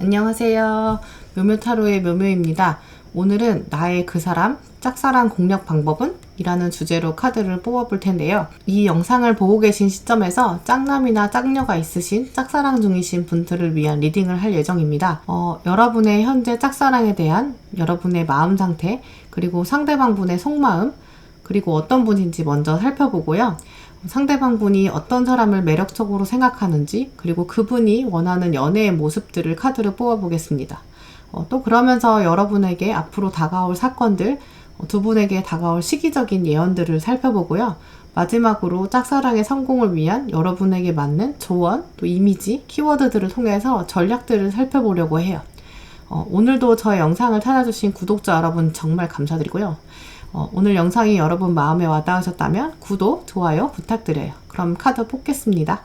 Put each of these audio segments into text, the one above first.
안녕하세요. 묘묘타로의 묘묘입니다. 오늘은 나의 그 사람, 짝사랑 공략 방법은? 이라는 주제로 카드를 뽑아볼 텐데요. 이 영상을 보고 계신 시점에서 짝남이나 짝녀가 있으신 짝사랑 중이신 분들을 위한 리딩을 할 예정입니다. 여러분의 현재 짝사랑에 대한 여러분의 마음 상태, 그리고 상대방 분의 속마음, 그리고 어떤 분인지 먼저 살펴보고요. 상대방 분이 어떤 사람을 매력적으로 생각하는지, 그리고 그분이 원하는 연애의 모습들을 카드를 뽑아보겠습니다. 또 그러면서 여러분에게 앞으로 다가올 사건들, 두 분에게 다가올 시기적인 예언들을 살펴보고요. 마지막으로 짝사랑의 성공을 위한 여러분에게 맞는 조언, 또 이미지, 키워드들을 통해서 전략들을 살펴보려고 해요. 오늘도 저의 영상을 찾아주신 구독자 여러분 정말 감사드리고요. 오늘 영상이 여러분 마음에 와닿으셨다면 구독, 좋아요 부탁드려요. 그럼 카드 뽑겠습니다.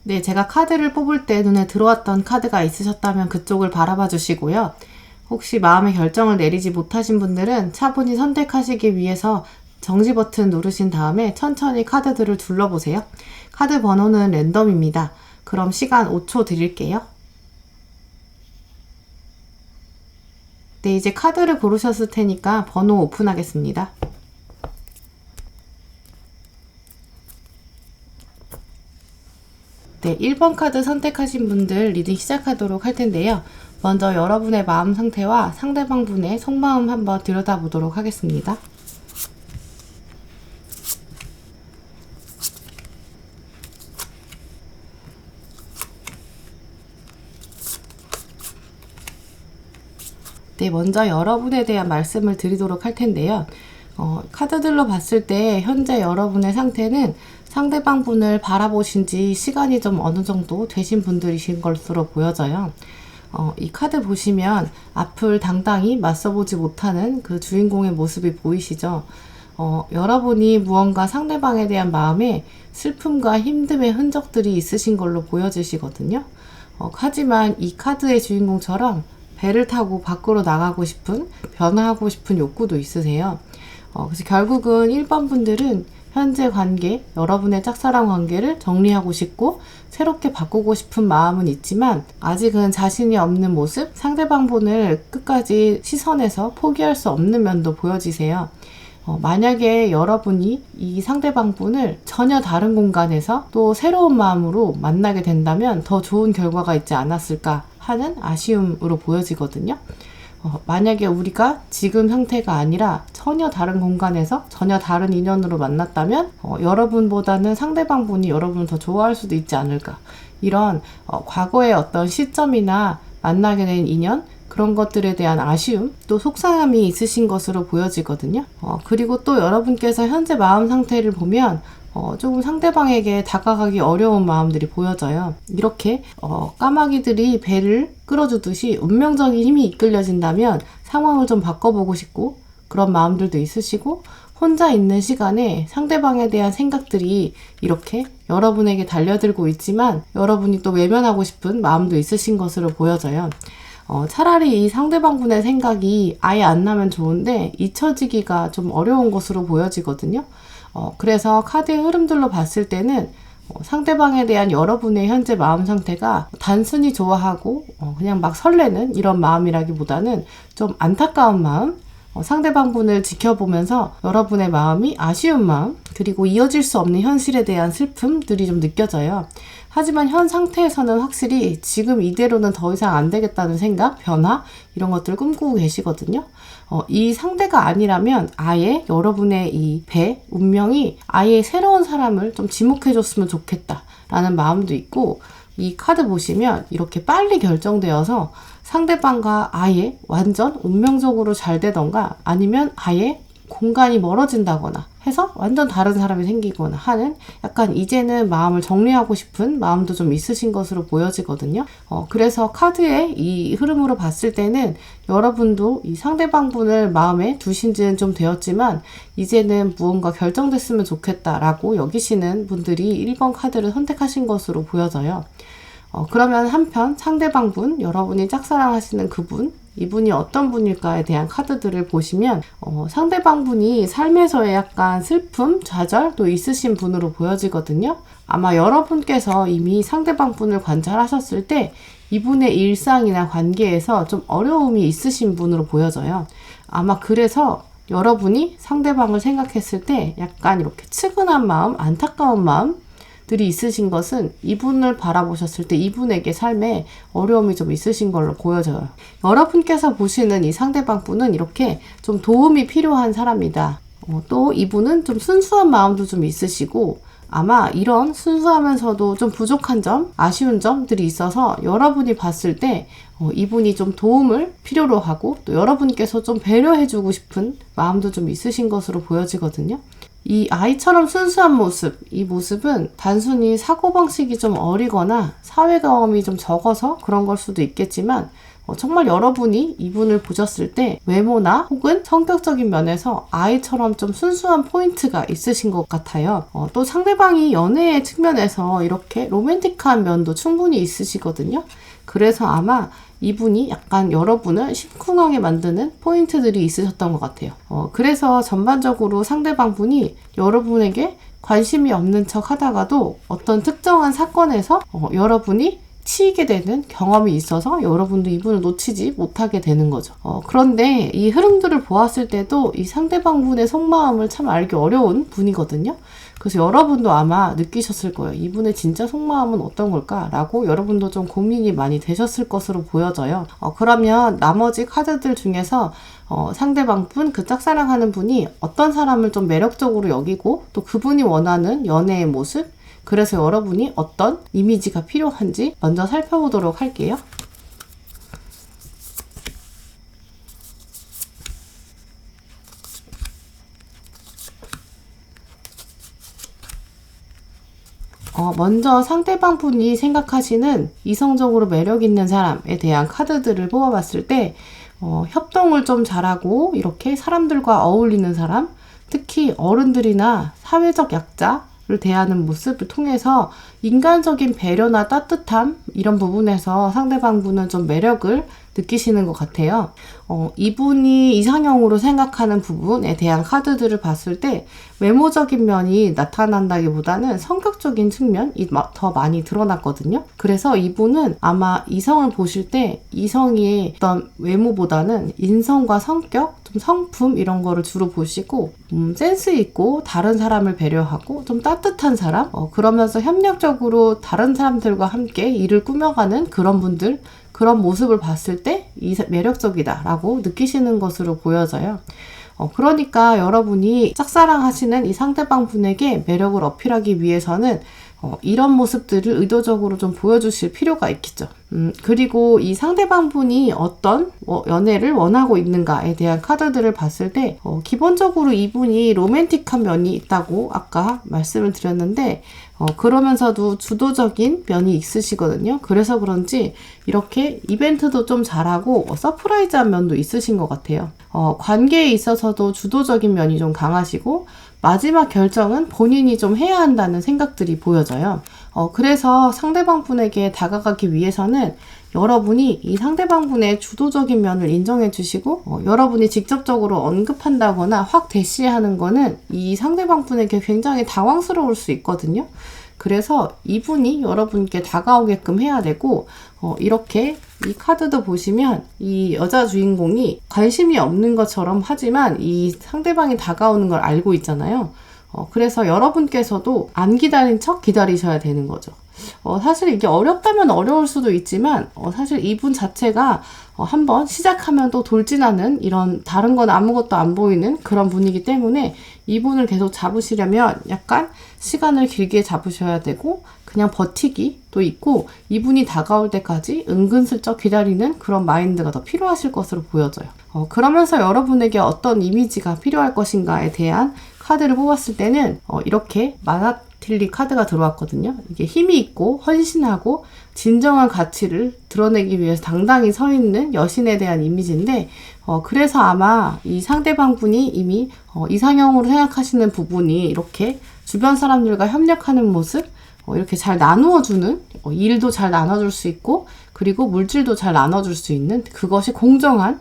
네, 제가 카드를 뽑을 때 눈에 들어왔던 카드가 있으셨다면 그쪽을 바라봐 주시고요. 혹시 마음의 결정을 내리지 못하신 분들은 차분히 선택하시기 위해서 정지 버튼 누르신 다음에 천천히 카드들을 둘러보세요. 카드 번호는 랜덤입니다. 그럼 시간 5초 드릴게요. 네, 이제 카드를 고르셨을 테니까 번호 오픈하겠습니다. 네, 1번 카드 선택하신 분들 리딩 시작하도록 할 텐데요. 먼저 여러분의 마음 상태와 상대방 분의 속마음 한번 들여다보도록 하겠습니다. 네, 먼저 여러분에 대한 말씀을 드리도록 할 텐데요. 카드들로 봤을 때 현재 여러분의 상태는 상대방 분을 바라보신 지 시간이 좀 어느 정도 되신 분들이신 것으로 보여져요. 이 카드 보시면 앞을 당당히 맞서보지 못하는 그 주인공의 모습이 보이시죠? 여러분이 무언가 상대방에 대한 마음에 슬픔과 힘듦의 흔적들이 있으신 걸로 보여지시거든요. 하지만 이 카드의 주인공처럼 배를 타고 밖으로 나가고 싶은, 변화하고 싶은 욕구도 있으세요. 그래서 결국은 1번 분들은 현재 관계, 여러분의 짝사랑 관계를 정리하고 싶고 새롭게 바꾸고 싶은 마음은 있지만 아직은 자신이 없는 모습, 상대방 분을 끝까지 시선에서 포기할 수 없는 면도 보여지세요. 만약에 여러분이 이 상대방 분을 전혀 다른 공간에서 또 새로운 마음으로 만나게 된다면 더 좋은 결과가 있지 않았을까 하는 아쉬움으로 보여지거든요. 만약에 우리가 지금 상태가 아니라 전혀 다른 공간에서 전혀 다른 인연으로 만났다면 여러분보다는 상대방 분이 여러분을 더 좋아할 수도 있지 않을까. 이런 과거의 어떤 시점이나 만나게 된 인연, 그런 것들에 대한 아쉬움, 또 속상함이 있으신 것으로 보여지거든요. 그리고 또 여러분께서 현재 마음 상태를 보면 조금 상대방에게 다가가기 어려운 마음들이 보여져요. 이렇게 까마귀들이 배를 끌어주듯이 운명적인 힘이 이끌려진다면 상황을 좀 바꿔보고 싶고 그런 마음들도 있으시고, 혼자 있는 시간에 상대방에 대한 생각들이 이렇게 여러분에게 달려들고 있지만 여러분이 또 외면하고 싶은 마음도 있으신 것으로 보여져요. 차라리 이 상대방 분의 생각이 아예 안 나면 좋은데 잊혀지기가 좀 어려운 것으로 보여지거든요. 그래서 카드의 흐름들로 봤을 때는 상대방에 대한 여러분의 현재 마음 상태가 단순히 좋아하고 그냥 막 설레는 이런 마음이라기보다는 좀 안타까운 마음, 상대방 분을 지켜보면서 여러분의 마음이 아쉬운 마음, 그리고 이어질 수 없는 현실에 대한 슬픔들이 좀 느껴져요. 하지만 현 상태에서는 확실히 지금 이대로는 더 이상 안 되겠다는 생각, 변화, 이런 것들을 꿈꾸고 계시거든요. 이 상대가 아니라면 아예 여러분의 이 배, 운명이 아예 새로운 사람을 좀 지목해줬으면 좋겠다라는 마음도 있고, 이 카드 보시면 이렇게 빨리 결정되어서 상대방과 아예 완전 운명적으로 잘 되던가 아니면 아예 공간이 멀어진다거나 해서 완전 다른 사람이 생기거나 하는, 약간 이제는 마음을 정리하고 싶은 마음도 좀 있으신 것으로 보여지거든요. 그래서 카드의 이 흐름으로 봤을 때는 여러분도 이 상대방 분을 마음에 두신 지는 좀 되었지만 이제는 무언가 결정됐으면 좋겠다라고 여기시는 분들이 1번 카드를 선택하신 것으로 보여져요. 그러면 한편 상대방 분, 여러분이 짝사랑하시는 그분, 이분이 어떤 분일까에 대한 카드들을 보시면 상대방 분이 삶에서의 약간 슬픔, 좌절도 있으신 분으로 보여지거든요. 아마 여러분께서 이미 상대방 분을 관찰하셨을 때 이분의 일상이나 관계에서 좀 어려움이 있으신 분으로 보여져요. 아마 그래서 여러분이 상대방을 생각했을 때 약간 이렇게 측은한 마음, 안타까운 마음 들이 있으신 것은 이분을 바라보셨을 때 이분에게 삶에 어려움이 좀 있으신 걸로 보여져요. 여러분께서 보시는 이 상대방 분은 이렇게 좀 도움이 필요한 사람이다. 또 이분은 좀 순수한 마음도 좀 있으시고 아마 이런 순수하면서도 좀 부족한 점, 아쉬운 점들이 있어서 여러분이 봤을 때 이분이 좀 도움을 필요로 하고 또 여러분께서 좀 배려해주고 싶은 마음도 좀 있으신 것으로 보여지거든요. 이 아이처럼 순수한 모습, 이 모습은 단순히 사고방식이 좀 어리거나 사회 경험이 좀 적어서 그런 걸 수도 있겠지만 정말 여러분이 이분을 보셨을 때 외모나 혹은 성격적인 면에서 아이처럼 좀 순수한 포인트가 있으신 것 같아요. 또 상대방이 연애의 측면에서 이렇게 로맨틱한 면도 충분히 있으시거든요. 그래서 아마 이분이 약간 여러분을 심쿵하게 만드는 포인트들이 있으셨던 것 같아요. 그래서 전반적으로 상대방 분이 여러분에게 관심이 없는 척 하다가도 어떤 특정한 사건에서 여러분이 치이게 되는 경험이 있어서 여러분도 이분을 놓치지 못하게 되는 거죠. 그런데 이 흐름들을 보았을 때도 이 상대방 분의 속마음을 참 알기 어려운 분이거든요. 그래서 여러분도 아마 느끼셨을 거예요. 이분의 진짜 속마음은 어떤 걸까? 라고 여러분도 좀 고민이 많이 되셨을 것으로 보여져요. 그러면 나머지 카드들 중에서 상대방 분, 그 짝사랑하는 분이 어떤 사람을 좀 매력적으로 여기고 또 그분이 원하는 연애의 모습, 그래서 여러분이 어떤 이미지가 필요한지 먼저 살펴보도록 할게요. 먼저 상대방 분이 생각하시는 이성적으로 매력 있는 사람에 대한 카드들을 뽑아봤을 때 협동을 좀 잘하고 이렇게 사람들과 어울리는 사람, 특히 어른들이나 사회적 약자를 대하는 모습을 통해서 인간적인 배려나 따뜻함 이런 부분에서 상대방 분은 좀 매력을 느끼시는 것 같아요. 이분이 이상형으로 생각하는 부분에 대한 카드들을 봤을 때 외모적인 면이 나타난다기보다는 성격적인 측면이 더 많이 드러났거든요. 그래서 이분은 아마 이성을 보실 때 이성의 어떤 외모보다는 인성과 성격, 좀 성품 이런 거를 주로 보시고 센스 있고 다른 사람을 배려하고 좀 따뜻한 사람, 그러면서 협력적으로 다른 사람들과 함께 일을 꾸며가는 그런 분들, 그런 모습을 봤을 때 매력적이다 라고 느끼시는 것으로 보여져요. 그러니까 여러분이 짝사랑하시는 이 상대방 분에게 매력을 어필하기 위해서는 이런 모습들을 의도적으로 좀 보여주실 필요가 있겠죠. 그리고 이 상대방 분이 어떤 연애를 원하고 있는가에 대한 카드들을 봤을 때 기본적으로 이분이 로맨틱한 면이 있다고 아까 말씀을 드렸는데 그러면서도 주도적인 면이 있으시거든요. 그래서 그런지 이렇게 이벤트도 좀 잘하고 서프라이즈한 면도 있으신 것 같아요. 관계에 있어서도 주도적인 면이 좀 강하시고 마지막 결정은 본인이 좀 해야 한다는 생각들이 보여져요. 그래서 상대방 분에게 다가가기 위해서는 여러분이 이 상대방 분의 주도적인 면을 인정해 주시고 여러분이 직접적으로 언급한다거나 확 대시하는 거는 이 상대방 분에게 굉장히 당황스러울 수 있거든요. 그래서 이분이 여러분께 다가오게끔 해야 되고 이렇게 이 카드도 보시면 이 여자 주인공이 관심이 없는 것처럼 하지만 이 상대방이 다가오는 걸 알고 있잖아요. 그래서 여러분께서도 안 기다린 척 기다리셔야 되는 거죠. 사실 이게 어렵다면 어려울 수도 있지만 사실 이분 자체가 한번 시작하면 또 돌진하는 이런 다른 건 아무것도 안 보이는 그런 분이기 때문에 이분을 계속 잡으시려면 약간 시간을 길게 잡으셔야 되고 그냥 버티기도 있고 이분이 다가올 때까지 은근슬쩍 기다리는 그런 마인드가 더 필요하실 것으로 보여져요. 그러면서 여러분에게 어떤 이미지가 필요할 것인가에 대한 카드를 뽑았을 때는 이렇게 마나틸리 카드가 들어왔거든요. 이게 힘이 있고 헌신하고 진정한 가치를 드러내기 위해서 당당히 서 있는 여신에 대한 이미지인데 그래서 아마 이 상대방 분이 이미 이상형으로 생각하시는 부분이 이렇게 주변 사람들과 협력하는 모습, 이렇게 잘 나누어주는, 일도 잘 나눠줄 수 있고 그리고 물질도 잘 나눠줄 수 있는 그것이 공정한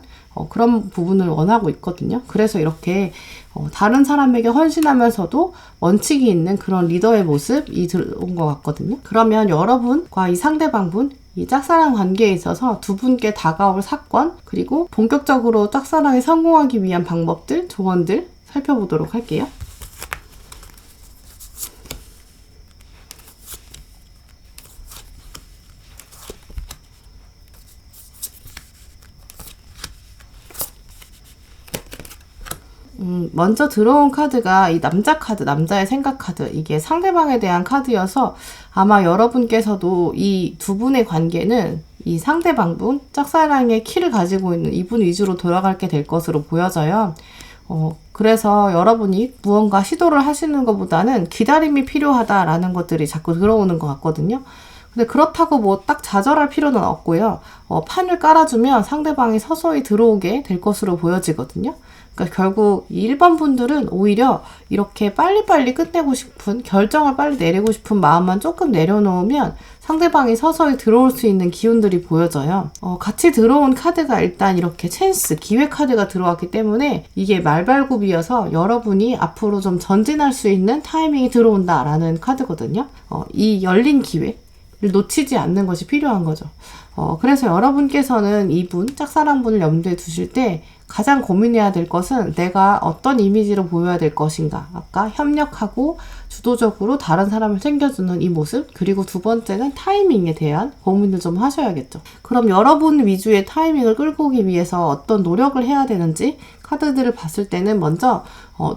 그런 부분을 원하고 있거든요. 그래서 이렇게 다른 사람에게 헌신하면서도 원칙이 있는 그런 리더의 모습이 들어온 것 같거든요. 그러면 여러분과 이 상대방분, 이 짝사랑 관계에 있어서 두 분께 다가올 사건, 그리고 본격적으로 짝사랑에 성공하기 위한 방법들, 조언들 살펴보도록 할게요. 먼저 들어온 카드가 이 남자 카드, 남자의 생각 카드, 이게 상대방에 대한 카드여서 아마 여러분께서도 이 두 분의 관계는 이 상대방분, 짝사랑의 키를 가지고 있는 이분 위주로 돌아가게 될 것으로 보여져요. 그래서 여러분이 무언가 시도를 하시는 것보다는 기다림이 필요하다라는 것들이 자꾸 들어오는 것 같거든요. 근데 그렇다고 뭐 딱 좌절할 필요는 없고요. 판을 깔아주면 상대방이 서서히 들어오게 될 것으로 보여지거든요. 그러니까 결국 1번 분들은 오히려 이렇게 빨리빨리 끝내고 싶은, 결정을 빨리 내리고 싶은 마음만 조금 내려놓으면 상대방이 서서히 들어올 수 있는 기운들이 보여져요. 같이 들어온 카드가 일단 이렇게 찬스, 기회 카드가 들어왔기 때문에 이게 말발굽이어서 여러분이 앞으로 좀 전진할 수 있는 타이밍이 들어온다라는 카드거든요. 이 열린 기회를 놓치지 않는 것이 필요한 거죠. 그래서 여러분께서는 이분, 짝사랑분을 염두에 두실 때 가장 고민해야 될 것은 내가 어떤 이미지로 보여야 될 것인가. 아까 협력하고 주도적으로 다른 사람을 챙겨주는 이 모습, 그리고 두 번째는 타이밍에 대한 고민을 좀 하셔야겠죠. 그럼 여러분 위주의 타이밍을 끌고 오기 위해서 어떤 노력을 해야 되는지 카드들을 봤을 때는 먼저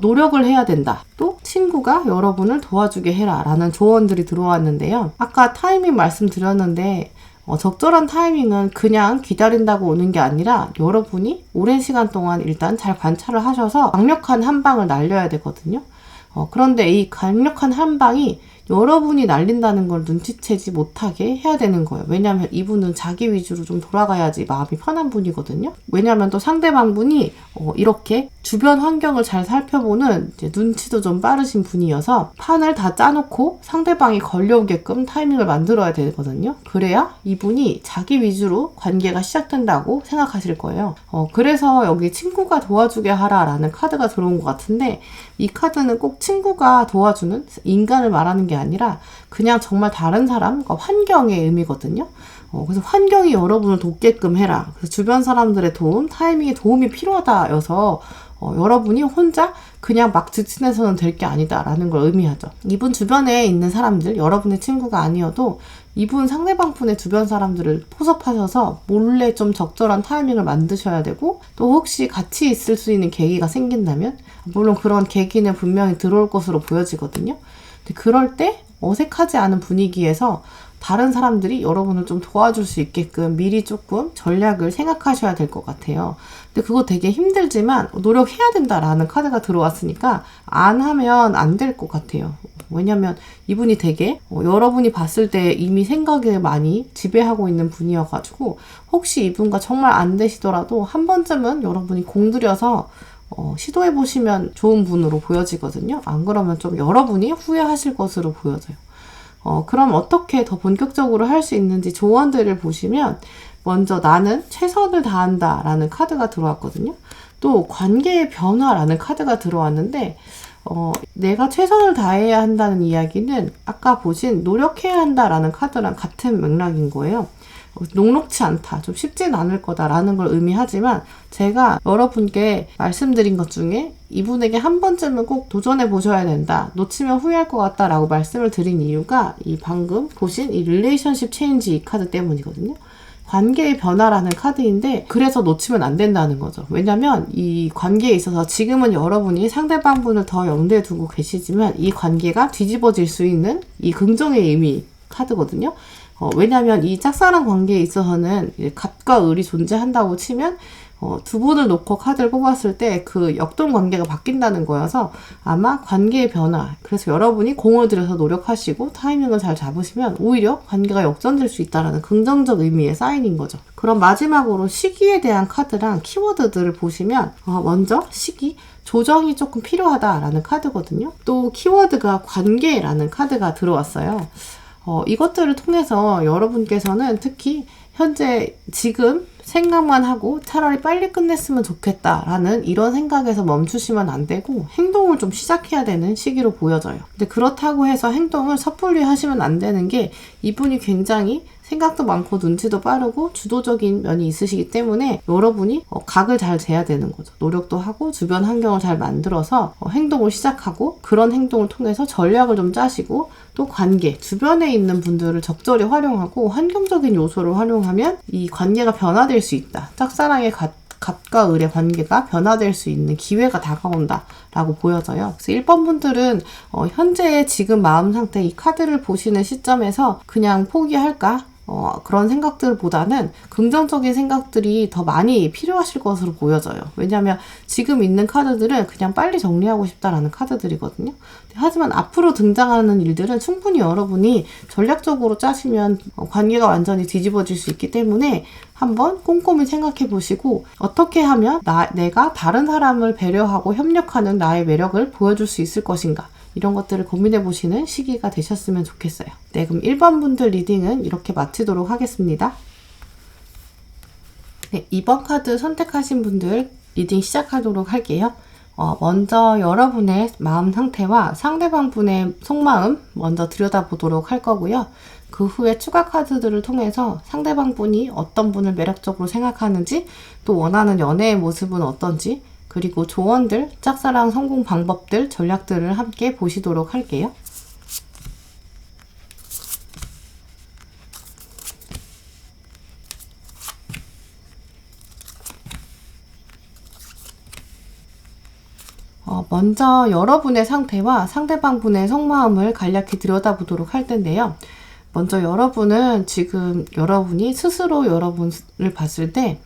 노력을 해야 된다. 또 친구가 여러분을 도와주게 해라 라는 조언들이 들어왔는데요. 아까 타이밍 말씀드렸는데 적절한 타이밍은 그냥 기다린다고 오는 게 아니라 여러분이 오랜 시간 동안 일단 잘 관찰을 하셔서 강력한 한 방을 날려야 되거든요. 그런데 이 강력한 한 방이 여러분이 날린다는 걸 눈치채지 못하게 해야 되는 거예요. 왜냐하면 이분은 자기 위주로 좀 돌아가야지 마음이 편한 분이거든요. 왜냐하면 또 상대방 분이 이렇게 주변 환경을 잘 살펴보는 이제 눈치도 좀 빠르신 분이어서 판을 다 짜놓고 상대방이 걸려오게끔 타이밍을 만들어야 되거든요. 그래야 이분이 자기 위주로 관계가 시작된다고 생각하실 거예요. 그래서 여기 친구가 도와주게 하라라는 카드가 들어온 것 같은데, 이 카드는 꼭 친구가 도와주는 인간을 말하는 게 아니라 그냥 정말 다른 사람과 환경의 의미거든요. 그래서 환경이 여러분을 돕게끔 해라. 그래서 주변 사람들의 도움, 타이밍에 도움이 필요하다여서 여러분이 혼자 그냥 막 직진해서는 될 게 아니다라는 걸 의미하죠. 이분 주변에 있는 사람들, 여러분의 친구가 아니어도 이분 상대방 분의 주변 사람들을 포섭하셔서 몰래 좀 적절한 타이밍을 만드셔야 되고, 또 혹시 같이 있을 수 있는 계기가 생긴다면, 물론 그런 계기는 분명히 들어올 것으로 보여지거든요. 근데 그럴 때 어색하지 않은 분위기에서 다른 사람들이 여러분을 좀 도와줄 수 있게끔 미리 조금 전략을 생각하셔야 될 것 같아요. 근데 그거 되게 힘들지만 노력해야 된다라는 카드가 들어왔으니까 안 하면 안 될 것 같아요. 왜냐면 이분이 되게 여러분이 봤을 때 이미 생각을 많이 지배하고 있는 분이어가지고, 혹시 이분과 정말 안 되시더라도 한 번쯤은 여러분이 공들여서 시도해보시면 좋은 분으로 보여지거든요. 안 그러면 좀 여러분이 후회하실 것으로 보여져요. 그럼 어떻게 더 본격적으로 할 수 있는지 조언들을 보시면, 먼저 나는 최선을 다한다 라는 카드가 들어왔거든요. 또 관계의 변화라는 카드가 들어왔는데, 내가 최선을 다해야 한다는 이야기는 아까 보신 노력해야 한다라는 카드랑 같은 맥락인 거예요. 녹록치 않다, 좀 쉽진 않을 거다라는 걸 의미하지만, 제가 여러분께 말씀드린 것 중에 이분에게 한 번쯤은 꼭 도전해 보셔야 된다, 놓치면 후회할 것 같다 라고 말씀을 드린 이유가 이 방금 보신 이 릴레이션십 체인지 이 카드 때문이거든요. 관계의 변화라는 카드인데, 그래서 놓치면 안 된다는 거죠. 왜냐면 이 관계에 있어서 지금은 여러분이 상대방 분을 더 염두에 두고 계시지만 이 관계가 뒤집어질 수 있는 이 긍정의 의미 카드거든요. 왜냐면 이 짝사랑 관계에 있어서는 갑과 을이 존재한다고 치면 두 분을 놓고 카드를 뽑았을 때 그 역동 관계가 바뀐다는 거여서 아마 관계의 변화, 그래서 여러분이 공을 들여서 노력하시고 타이밍을 잘 잡으시면 오히려 관계가 역전될 수 있다는 긍정적 의미의 사인인 거죠. 그럼 마지막으로 시기에 대한 카드랑 키워드들을 보시면, 먼저 시기, 조정이 조금 필요하다라는 카드거든요. 또 키워드가 관계라는 카드가 들어왔어요. 이것들을 통해서 여러분께서는 특히 현재 지금 생각만 하고 차라리 빨리 끝냈으면 좋겠다라는 이런 생각에서 멈추시면 안 되고 행동을 좀 시작해야 되는 시기로 보여져요. 근데 그렇다고 해서 행동을 섣불리 하시면 안 되는 게, 이분이 굉장히 생각도 많고 눈치도 빠르고 주도적인 면이 있으시기 때문에 여러분이 각을 잘 재야 되는 거죠. 노력도 하고 주변 환경을 잘 만들어서 행동을 시작하고, 그런 행동을 통해서 전략을 좀 짜시고, 또 관계, 주변에 있는 분들을 적절히 활용하고 환경적인 요소를 활용하면 이 관계가 변화될 수 있다. 짝사랑의 갑과 을의 관계가 변화될 수 있는 기회가 다가온다 라고 보여져요. 그래서 1번 분들은 현재의 지금 마음 상태, 이 카드를 보시는 시점에서 그냥 포기할까? 그런 생각들보다는 긍정적인 생각들이 더 많이 필요하실 것으로 보여져요. 왜냐하면 지금 있는 카드들은 그냥 빨리 정리하고 싶다라는 카드들이거든요. 하지만 앞으로 등장하는 일들은 충분히 여러분이 전략적으로 짜시면 관계가 완전히 뒤집어질 수 있기 때문에 한번 꼼꼼히 생각해 보시고, 어떻게 하면 내가 다른 사람을 배려하고 협력하는 나의 매력을 보여줄 수 있을 것인가, 이런 것들을 고민해 보시는 시기가 되셨으면 좋겠어요. 네, 그럼 1번 분들 리딩은 이렇게 마치도록 하겠습니다. 네, 2번 카드 선택하신 분들 리딩 시작하도록 할게요. 먼저 여러분의 마음 상태와 상대방 분의 속마음 먼저 들여다보도록 할 거고요. 그 후에 추가 카드들을 통해서 상대방 분이 어떤 분을 매력적으로 생각하는지, 또 원하는 연애의 모습은 어떤지, 그리고 조언들, 짝사랑 성공 방법들, 전략들을 함께 보시도록 할게요. 먼저 여러분의 상태와 상대방 분의 속마음을 간략히 들여다보도록 할 텐데요. 먼저 여러분은 지금 여러분이 스스로 여러분을 봤을 때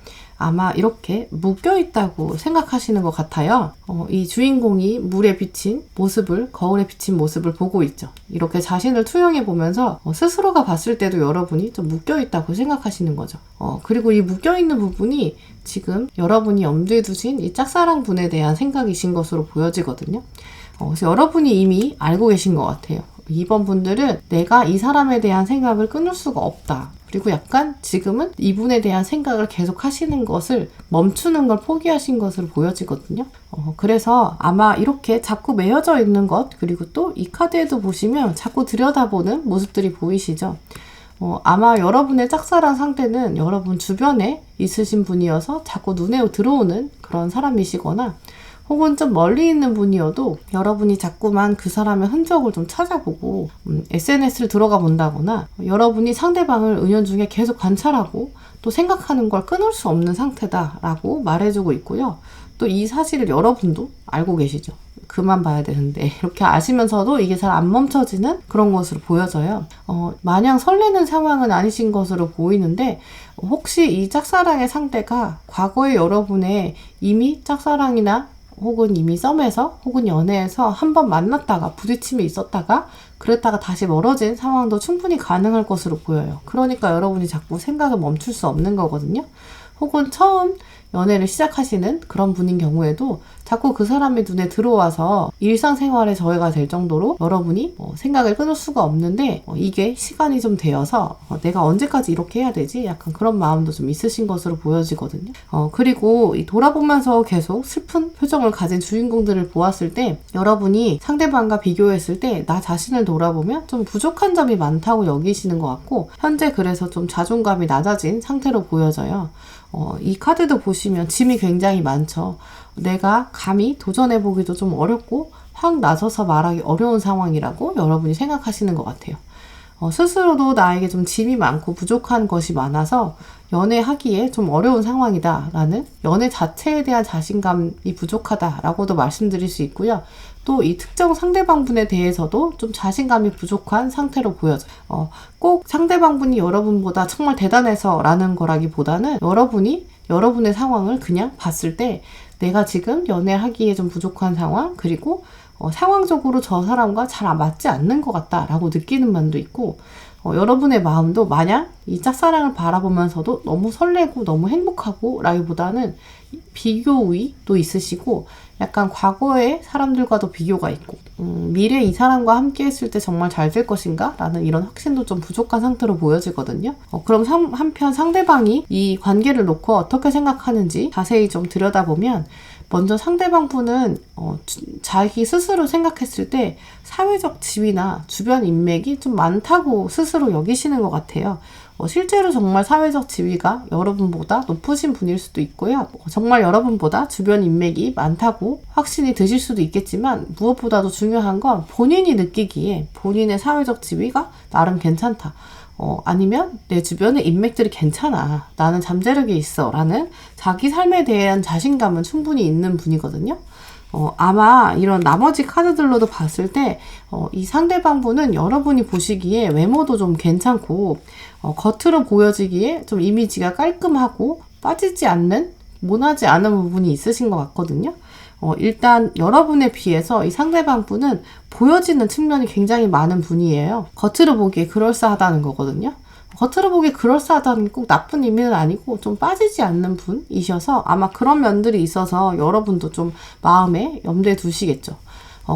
아마 이렇게 묶여있다고 생각하시는 것 같아요. 이 주인공이 물에 비친 모습을, 거울에 비친 모습을 보고 있죠. 이렇게 자신을 투영해 보면서 스스로가 봤을 때도 여러분이 좀 묶여있다고 생각하시는 거죠. 그리고 이 묶여있는 부분이 지금 여러분이 염두에 두신 이 짝사랑 분에 대한 생각이신 것으로 보여지거든요. 그래서 여러분이 이미 알고 계신 것 같아요. 이번 분들은 내가 이 사람에 대한 생각을 끊을 수가 없다. 그리고 약간 지금은 이분에 대한 생각을 계속 하시는 것을 멈추는 걸 포기하신 것으로 보여지거든요. 그래서 아마 이렇게 자꾸 매여져 있는 것, 그리고 또 이 카드에도 보시면 자꾸 들여다보는 모습들이 보이시죠? 아마 여러분의 짝사랑 상대는 여러분 주변에 있으신 분이어서 자꾸 눈에 들어오는 그런 사람이시거나, 혹은 좀 멀리 있는 분이어도 여러분이 자꾸만 그 사람의 흔적을 좀 찾아보고 SNS를 들어가 본다거나, 여러분이 상대방을 은연중에 계속 관찰하고 또 생각하는 걸 끊을 수 없는 상태다라고 말해주고 있고요. 또 이 사실을 여러분도 알고 계시죠. 그만 봐야 되는데 이렇게 아시면서도 이게 잘 안 멈춰지는 그런 것으로 보여져요. 마냥 설레는 상황은 아니신 것으로 보이는데, 혹시 이 짝사랑의 상대가 과거에 여러분의 이미 짝사랑이나 혹은 이미 썸에서 혹은 연애에서 한번 만났다가 부딪힘이 있었다가 그랬다가 다시 멀어진 상황도 충분히 가능할 것으로 보여요. 그러니까 여러분이 자꾸 생각을 멈출 수 없는 거거든요. 혹은 처음 연애를 시작하시는 그런 분인 경우에도 자꾸 그 사람의 눈에 들어와서 일상생활에 저해가 될 정도로 여러분이 생각을 끊을 수가 없는데, 이게 시간이 좀 되어서 내가 언제까지 이렇게 해야 되지? 약간 그런 마음도 좀 있으신 것으로 보여지거든요. 그리고 이 돌아보면서 계속 슬픈 표정을 가진 주인공들을 보았을 때, 여러분이 상대방과 비교했을 때 나 자신을 돌아보면 좀 부족한 점이 많다고 여기시는 것 같고, 현재 그래서 좀 자존감이 낮아진 상태로 보여져요. 이 카드도 보시면 짐이 굉장히 많죠. 내가 감히 도전해보기도 좀 어렵고 확 나서서 말하기 어려운 상황이라고 여러분이 생각하시는 것 같아요. 스스로도 나에게 좀 짐이 많고 부족한 것이 많아서 연애하기에 좀 어려운 상황이다라는, 연애 자체에 대한 자신감이 부족하다라고도 말씀드릴 수 있고요. 또 이 특정 상대방분에 대해서도 좀 자신감이 부족한 상태로 보여져요. 꼭 상대방분이 여러분보다 정말 대단해서 라는 거라기보다는 여러분이 여러분의 상황을 그냥 봤을 때 내가 지금 연애하기에 좀 부족한 상황, 그리고 상황적으로 저 사람과 잘 맞지 않는 것 같다라고 느끼는 면도 있고, 여러분의 마음도 마냥 이 짝사랑을 바라보면서도 너무 설레고 너무 행복하고 라기보다는 비교의도 있으시고, 약간 과거의 사람들과도 비교가 있고, 미래 이 사람과 함께 했을 때 정말 잘 될 것인가? 라는 이런 확신도 좀 부족한 상태로 보여지거든요. 그럼 한편 상대방이 이 관계를 놓고 어떻게 생각하는지 자세히 좀 들여다보면, 먼저 상대방 분은 자기 스스로 생각했을 때 사회적 지위나 주변 인맥이 좀 많다고 스스로 여기시는 것 같아요. 실제로 정말 사회적 지위가 여러분보다 높으신 분일 수도 있고요. 정말 여러분보다 주변 인맥이 많다고 확신이 드실 수도 있겠지만, 무엇보다도 중요한 건 본인이 느끼기에 본인의 사회적 지위가 나름 괜찮다. 아니면 내 주변에 인맥들이 괜찮아. 나는 잠재력이 있어. 라는 자기 삶에 대한 자신감은 충분히 있는 분이거든요. 아마 이런 나머지 카드들로도 봤을 때, 이 상대방 분은 여러분이 보시기에 외모도 좀 괜찮고, 겉으로 보여지기에 좀 이미지가 깔끔하고 빠지지 않는, 모나지 않은 부분이 있으신 것 같거든요. 일단 여러분에 비해서 이 상대방 분은 보여지는 측면이 굉장히 많은 분이에요. 겉으로 보기에 그럴싸하다는 거거든요. 겉으로 보기에 그럴싸하다는 게 꼭 나쁜 의미는 아니고 좀 빠지지 않는 분이셔서 아마 그런 면들이 있어서 여러분도 좀 마음에 염두에 두시겠죠.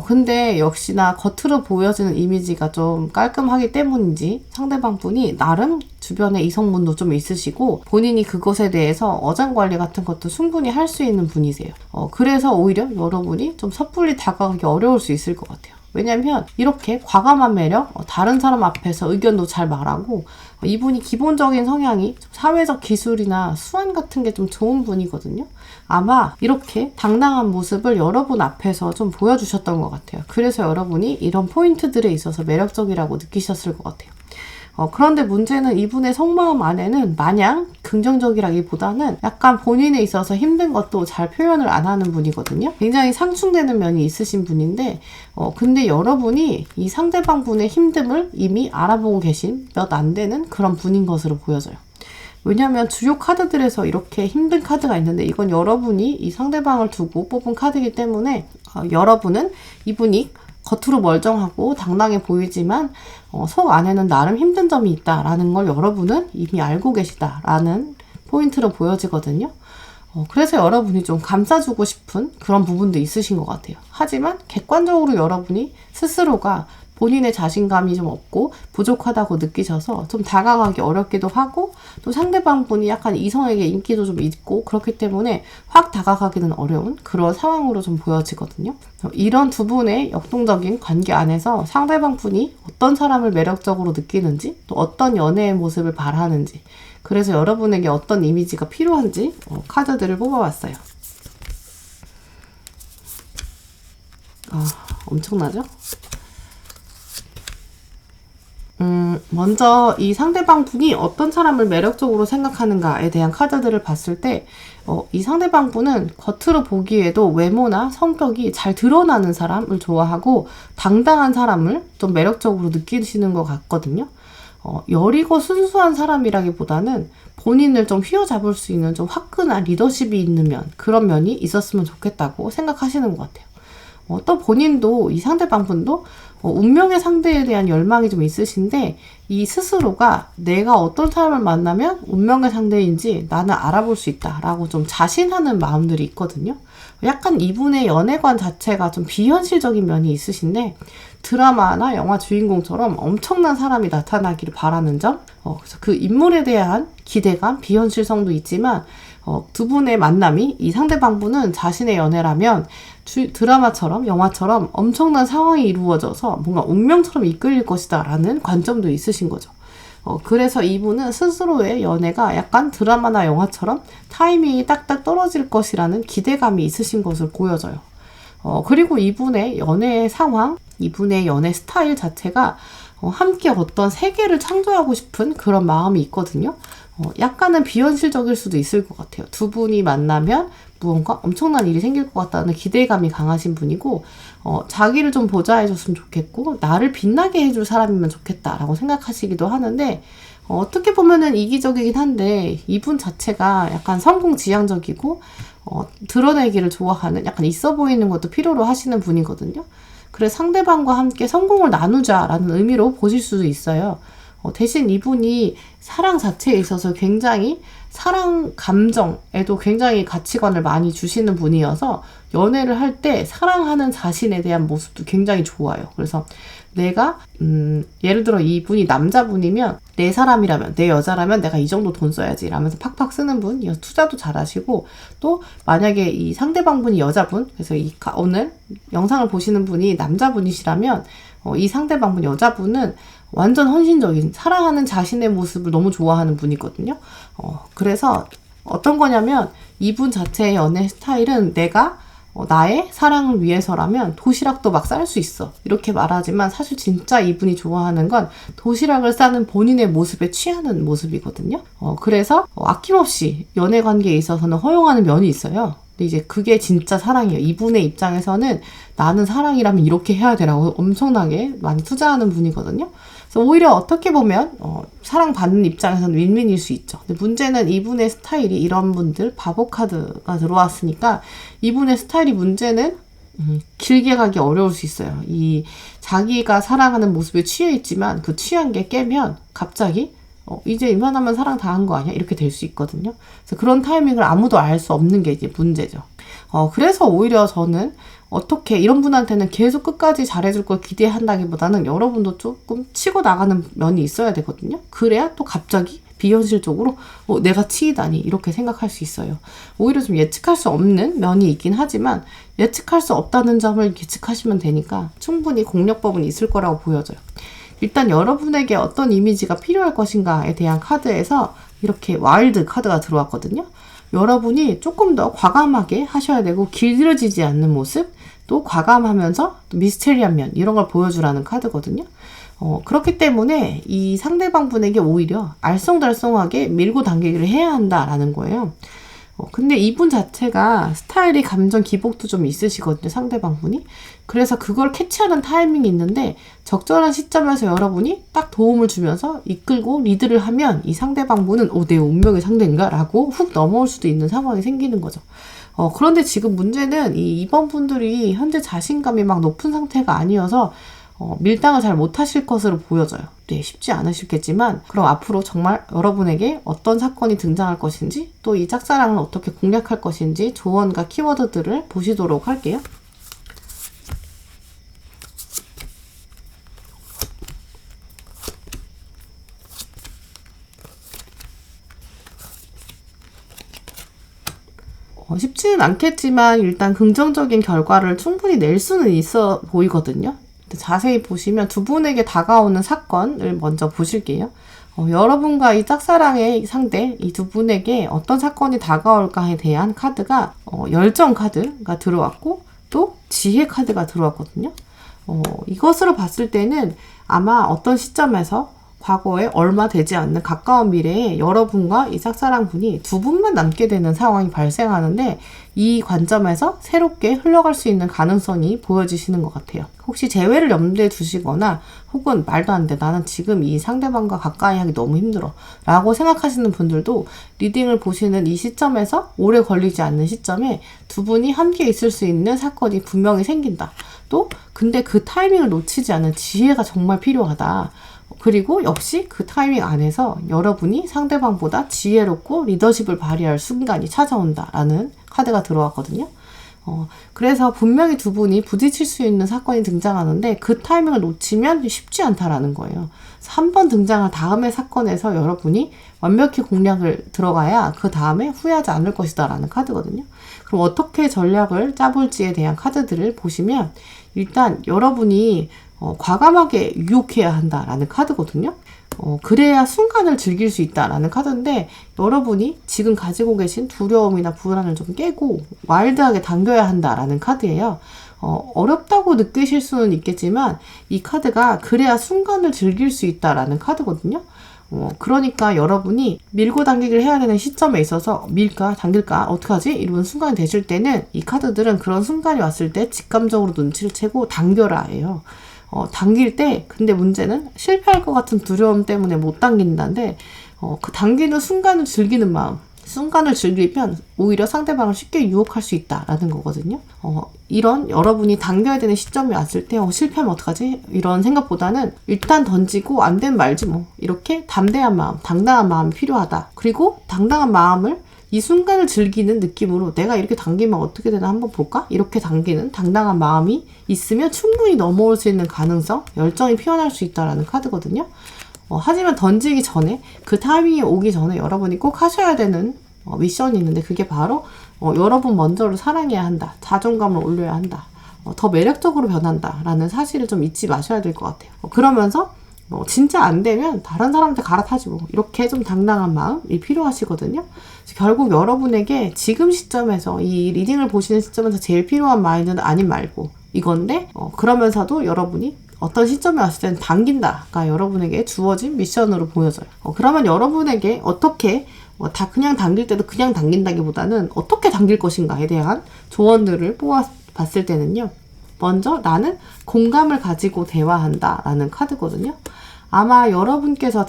근데 역시나 겉으로 보여지는 이미지가 좀 깔끔하기 때문인지 상대방 분이 나름 주변에 이성분도 좀 있으시고, 본인이 그것에 대해서 어장관리 같은 것도 충분히 할 수 있는 분이세요. 그래서 오히려 여러분이 좀 섣불리 다가가기 어려울 수 있을 것 같아요. 왜냐면 이렇게 과감한 매력, 다른 사람 앞에서 의견도 잘 말하고, 이분이 기본적인 성향이 좀 사회적 기술이나 수완 같은 게 좀 좋은 분이거든요. 아마 이렇게 당당한 모습을 여러분 앞에서 좀 보여주셨던 것 같아요. 그래서 여러분이 이런 포인트들에 있어서 매력적이라고 느끼셨을 것 같아요. 그런데 문제는 이분의 속마음 안에는 마냥 긍정적이라기보다는 약간 본인에 있어서 힘든 것도 잘 표현을 안 하는 분이거든요. 굉장히 상충되는 면이 있으신 분인데, 근데 여러분이 이 상대방 분의 힘듦을 이미 알아보고 계신 몇 안 되는 그런 분인 것으로 보여져요. 왜냐하면 주요 카드들에서 이렇게 힘든 카드가 있는데 이건 여러분이 이 상대방을 두고 뽑은 카드이기 때문에 여러분은 이분이 겉으로 멀쩡하고 당당해 보이지만 속 안에는 나름 힘든 점이 있다라는 걸 여러분은 이미 알고 계시다라는 포인트로 보여지거든요. 그래서 여러분이 좀 감싸주고 싶은 그런 부분도 있으신 것 같아요. 하지만 객관적으로 여러분이 스스로가 본인의 자신감이 좀 없고 부족하다고 느끼셔서 좀 다가가기 어렵기도 하고 또 상대방 분이 약간 이성에게 인기도 좀 있고 그렇기 때문에 확 다가가기는 어려운 그런 상황으로 좀 보여지거든요. 이런 두 분의 역동적인 관계 안에서 상대방 분이 어떤 사람을 매력적으로 느끼는지 또 어떤 연애의 모습을 바라는지 그래서 여러분에게 어떤 이미지가 필요한지 카드들을 뽑아봤어요. 엄청나죠? 먼저 이 상대방 분이 어떤 사람을 매력적으로 생각하는가에 대한 카드들을 봤을 때, 이 상대방 분은 겉으로 보기에도 외모나 성격이 잘 드러나는 사람을 좋아하고 당당한 사람을 좀 매력적으로 느끼시는 것 같거든요. 여리고 순수한 사람이라기보다는 본인을 좀 휘어잡을 수 있는 좀 화끈한 리더십이 있는 면, 그런 면이 있었으면 좋겠다고 생각하시는 것 같아요. 또 본인도 이 상대방 분도 운명의 상대에 대한 열망이 좀 있으신데 이 스스로가 내가 어떤 사람을 만나면 운명의 상대인지 나는 알아볼 수 있다라고 좀 자신하는 마음들이 있거든요. 약간 이분의 연애관 자체가 좀 비현실적인 면이 있으신데 드라마나 영화 주인공처럼 엄청난 사람이 나타나기를 바라는 점, 그래서 그 인물에 대한 기대감, 비현실성도 있지만 두 분의 만남이 이 상대방 분은 자신의 연애라면 드라마처럼 영화처럼 엄청난 상황이 이루어져서 뭔가 운명처럼 이끌릴 것이다 라는 관점도 있으신 거죠. 그래서 이분은 스스로의 연애가 약간 드라마나 영화처럼 타이밍이 딱딱 떨어질 것이라는 기대감이 있으신 것으로 보여져요. 그리고 이분의 연애 상황, 이분의 연애 스타일 자체가 함께 어떤 세계를 창조하고 싶은 그런 마음이 있거든요. 약간은 비현실적일 수도 있을 것 같아요. 두 분이 만나면 무언가 엄청난 일이 생길 것 같다는 기대감이 강하신 분이고 자기를 좀 보좌해줬으면 좋겠고 나를 빛나게 해줄 사람이면 좋겠다라고 생각하시기도 하는데 어떻게 보면은 이기적이긴 한데 이분 자체가 약간 성공지향적이고 드러내기를 좋아하는 약간 있어 보이는 것도 필요로 하시는 분이거든요. 그래서 상대방과 함께 성공을 나누자라는 의미로 보실 수도 있어요. 대신 이분이 사랑 자체에 있어서 굉장히 사랑 감정에도 굉장히 가치관을 많이 주시는 분이어서 연애를 할 때 사랑하는 자신에 대한 모습도 굉장히 좋아요. 그래서 내가 예를 들어 이분이 남자분이면 내 사람이라면 내 여자라면 내가 이 정도 돈 써야지 라면서 팍팍 쓰는 분, 투자도 잘하시고 또 만약에 이 상대방 분이 여자분, 그래서 오늘 영상을 보시는 분이 남자분이시라면 이 상대방 분 여자분은 완전 헌신적인 사랑하는 자신의 모습을 너무 좋아하는 분이거든요. 그래서 어떤 거냐면 이분 자체의 연애 스타일은 내가 나의 사랑을 위해서라면 도시락도 막 쌀 수 있어 이렇게 말하지만 사실 진짜 이분이 좋아하는 건 도시락을 싸는 본인의 모습에 취하는 모습이거든요. 그래서 아낌없이 연애 관계에 있어서는 허용하는 면이 있어요. 근데 이제 그게 진짜 사랑이에요. 이분의 입장에서는 나는 사랑이라면 이렇게 해야 되라고 엄청나게 많이 투자하는 분이거든요. 그래서 오히려 어떻게 보면 사랑받는 입장에서는 윈윈일 수 있죠. 근데 문제는 이분의 스타일이 이런 분들 바보 카드가 들어왔으니까 이분의 스타일이 문제는 길게 가기 어려울 수 있어요. 이 자기가 사랑하는 모습에 취해 있지만 그 취한 게 깨면 갑자기 이제 이만하면 사랑 다 한 거 아니야? 이렇게 될 수 있거든요. 그래서 그런 타이밍을 아무도 알 수 없는 게 이제 문제죠. 그래서 오히려 저는 어떻게 이런 분한테는 계속 끝까지 잘해줄 걸 기대한다기보다는 여러분도 조금 치고 나가는 면이 있어야 되거든요. 그래야 또 갑자기 비현실적으로 내가 치이다니 이렇게 생각할 수 있어요. 오히려 좀 예측할 수 없는 면이 있긴 하지만 예측할 수 없다는 점을 예측하시면 되니까 충분히 공략법은 있을 거라고 보여져요. 일단 여러분에게 어떤 이미지가 필요할 것인가에 대한 카드에서 이렇게 와일드 카드가 들어왔거든요. 여러분이 조금 더 과감하게 하셔야 되고 길들여지지 않는 모습, 또 과감하면서 또 미스테리한 면 이런 걸 보여주라는 카드거든요. 그렇기 때문에 이 상대방 분에게 오히려 알쏭달쏭하게 밀고 당기기를 해야 한다라는 거예요. 근데 이분 자체가 스타일이 감정 기복도 좀 있으시거든요, 상대방 분이. 그래서 그걸 캐치하는 타이밍이 있는데 적절한 시점에서 여러분이 딱 도움을 주면서 이끌고 리드를 하면 이 상대방 분은 내 운명의 상대인가? 라고 훅 넘어올 수도 있는 상황이 생기는 거죠. 그런데 지금 문제는 이번 분들이 현재 자신감이 막 높은 상태가 아니어서 밀당을 잘 못하실 것으로 보여져요. 네, 쉽지 않으시겠지만 그럼 앞으로 정말 여러분에게 어떤 사건이 등장할 것인지 또 이 짝사랑을 어떻게 공략할 것인지 조언과 키워드들을 보시도록 할게요. 쉽지는 않겠지만 일단 긍정적인 결과를 충분히 낼 수는 있어 보이거든요. 자세히 보시면 두 분에게 다가오는 사건을 먼저 보실게요. 여러분과 이 짝사랑의 상대, 이 두 분에게 어떤 사건이 다가올까에 대한 카드가 열정 카드가 들어왔고 또 지혜 카드가 들어왔거든요. 이것으로 봤을 때는 아마 어떤 시점에서 과거에 얼마 되지 않는 가까운 미래에 여러분과 이 짝사랑 분이 두 분만 남게 되는 상황이 발생하는데 이 관점에서 새롭게 흘러갈 수 있는 가능성이 보여지시는 것 같아요. 혹시 재회를 염두에 두시거나 혹은 말도 안 돼, 나는 지금 이 상대방과 가까이 하기 너무 힘들어 라고 생각하시는 분들도 리딩을 보시는 이 시점에서 오래 걸리지 않는 시점에 두 분이 함께 있을 수 있는 사건이 분명히 생긴다. 또 근데 그 타이밍을 놓치지 않은 지혜가 정말 필요하다. 그리고 역시 그 타이밍 안에서 여러분이 상대방보다 지혜롭고 리더십을 발휘할 순간이 찾아온다라는 카드가 들어왔거든요. 그래서 분명히 두 분이 부딪힐 수 있는 사건이 등장하는데 그 타이밍을 놓치면 쉽지 않다라는 거예요. 한 번 등장한 다음의 사건에서 여러분이 완벽히 공략을 들어가야 그 다음에 후회하지 않을 것이다 라는 카드거든요. 그럼 어떻게 전략을 짜볼지에 대한 카드들을 보시면 일단 여러분이 과감하게 유혹해야 한다라는 카드거든요. 그래야 순간을 즐길 수 있다라는 카드인데 여러분이 지금 가지고 계신 두려움이나 불안을 좀 깨고 와일드하게 당겨야 한다라는 카드예요. 어렵다고 느끼실 수는 있겠지만 이 카드가 그래야 순간을 즐길 수 있다라는 카드거든요. 그러니까 여러분이 밀고 당기기를 해야 되는 시점에 있어서 밀까 당길까 어떡하지? 이런 순간이 되실 때는 이 카드들은 그런 순간이 왔을 때 직감적으로 눈치를 채고 당겨라 해요. 당길 때 근데 문제는 실패할 것 같은 두려움 때문에 못 당긴다는데 그 당기는 순간을 즐기는 마음, 순간을 즐기면 오히려 상대방을 쉽게 유혹할 수 있다라는 거거든요. 이런 여러분이 당겨야 되는 시점이 왔을 때 실패하면 어떡하지? 이런 생각보다는 일단 던지고 안 되면 말지 뭐 이렇게 담대한 마음, 당당한 마음이 필요하다. 그리고 당당한 마음을 이 순간을 즐기는 느낌으로 내가 이렇게 당기면 어떻게 되나 한번 볼까? 이렇게 당기는 당당한 마음이 있으면 충분히 넘어올 수 있는 가능성, 열정이 피어날 수 있다라는 카드거든요. 하지만 던지기 전에 그 타이밍이 오기 전에 여러분이 꼭 하셔야 되는 미션이 있는데 그게 바로 여러분 먼저를 사랑해야 한다. 자존감을 올려야 한다. 더 매력적으로 변한다. 라는 사실을 좀 잊지 마셔야 될 것 같아요. 그러면서 진짜 안 되면 다른 사람한테 갈아타지 뭐 이렇게 좀 당당한 마음이 필요하시거든요. 결국 여러분에게 지금 시점에서 이 리딩을 보시는 시점에서 제일 필요한 마인드는 아님 말고 이건데 그러면서도 여러분이 어떤 시점에 왔을 때는 당긴다가 여러분에게 주어진 미션으로 보여져요. 그러면 여러분에게 어떻게 다 그냥 당길 때도 그냥 당긴다기보다는 어떻게 당길 것인가에 대한 조언들을 뽑아봤을 때는요. 먼저 나는 공감을 가지고 대화한다 라는 카드거든요. 아마 여러분께서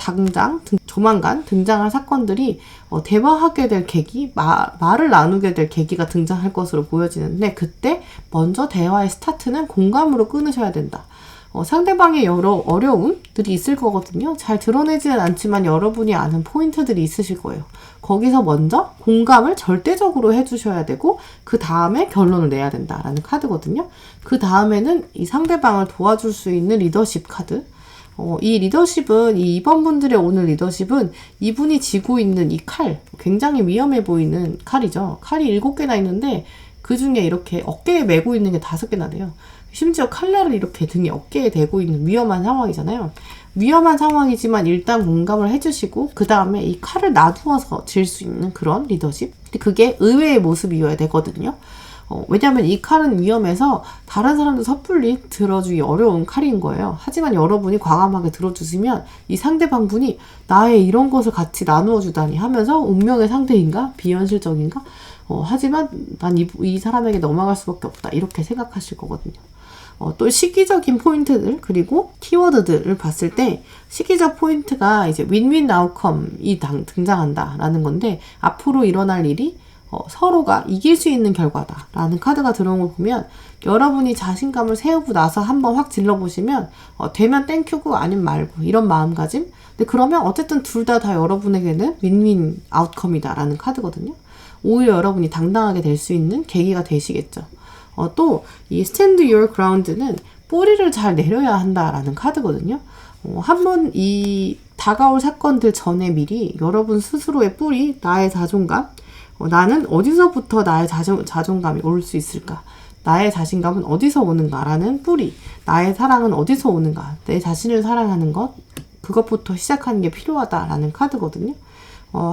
조만간 등장할 사건들이 대화하게 될 계기, 말을 나누게 될 계기가 등장할 것으로 보여지는데 그때 먼저 대화의 스타트는 공감으로 끊으셔야 된다. 상대방의 여러 어려움들이 있을 거거든요. 잘 드러내지는 않지만 여러분이 아는 포인트들이 있으실 거예요. 거기서 먼저 공감을 절대적으로 해주셔야 되고 그 다음에 결론을 내야 된다라는 카드거든요. 그 다음에는 이 상대방을 도와줄 수 있는 리더십 카드. 이 리더십은 이 2번 분들의 오늘 리더십은 이분이 쥐고 있는 이 칼, 굉장히 위험해 보이는 칼이죠. 칼이 7개나 있는데 그 중에 이렇게 어깨에 메고 있는 게 5개나 돼요. 심지어 칼날을 이렇게 등에 어깨에 대고 있는 위험한 상황이잖아요. 위험한 상황이지만 일단 공감을 해주시고 그 다음에 이 칼을 놔두어서 질 수 있는 그런 리더십. 근데 그게 의외의 모습이어야 되거든요. 왜냐하면 이 칼은 위험해서 다른 사람도 섣불리 들어주기 어려운 칼인 거예요. 하지만 여러분이 과감하게 들어주시면 이 상대방분이 나의 이런 것을 같이 나누어 주다니 하면서 운명의 상대인가? 비현실적인가? 하지만 난 이 사람에게 넘어갈 수밖에 없다. 이렇게 생각하실 거거든요. 또 시기적인 포인트들 그리고 키워드들을 봤을 때 시기적 포인트가 이제 윈윈 아웃컴이 등장한다라는 건데 앞으로 일어날 일이 서로가 이길 수 있는 결과다라는 카드가 들어온 걸 보면 여러분이 자신감을 세우고 나서 한번 확 질러보시면 되면 땡큐고 아니면 말고 이런 마음가짐. 근데 그러면 어쨌든 둘 다 여러분에게는 윈윈 아웃컴이다라는 카드거든요. 오히려 여러분이 당당하게 될 수 있는 계기가 되시겠죠. 또 이 Stand Your Ground는 뿌리를 잘 내려야 한다라는 카드거든요. 한번 이 다가올 사건들 전에 미리 여러분 스스로의 뿌리, 나의 자존감, 나는 어디서부터 나의 자존감이 올 수 있을까? 나의 자신감은 어디서 오는가라는 뿌리, 나의 사랑은 어디서 오는가? 내 자신을 사랑하는 것, 그것부터 시작하는 게 필요하다라는 카드거든요.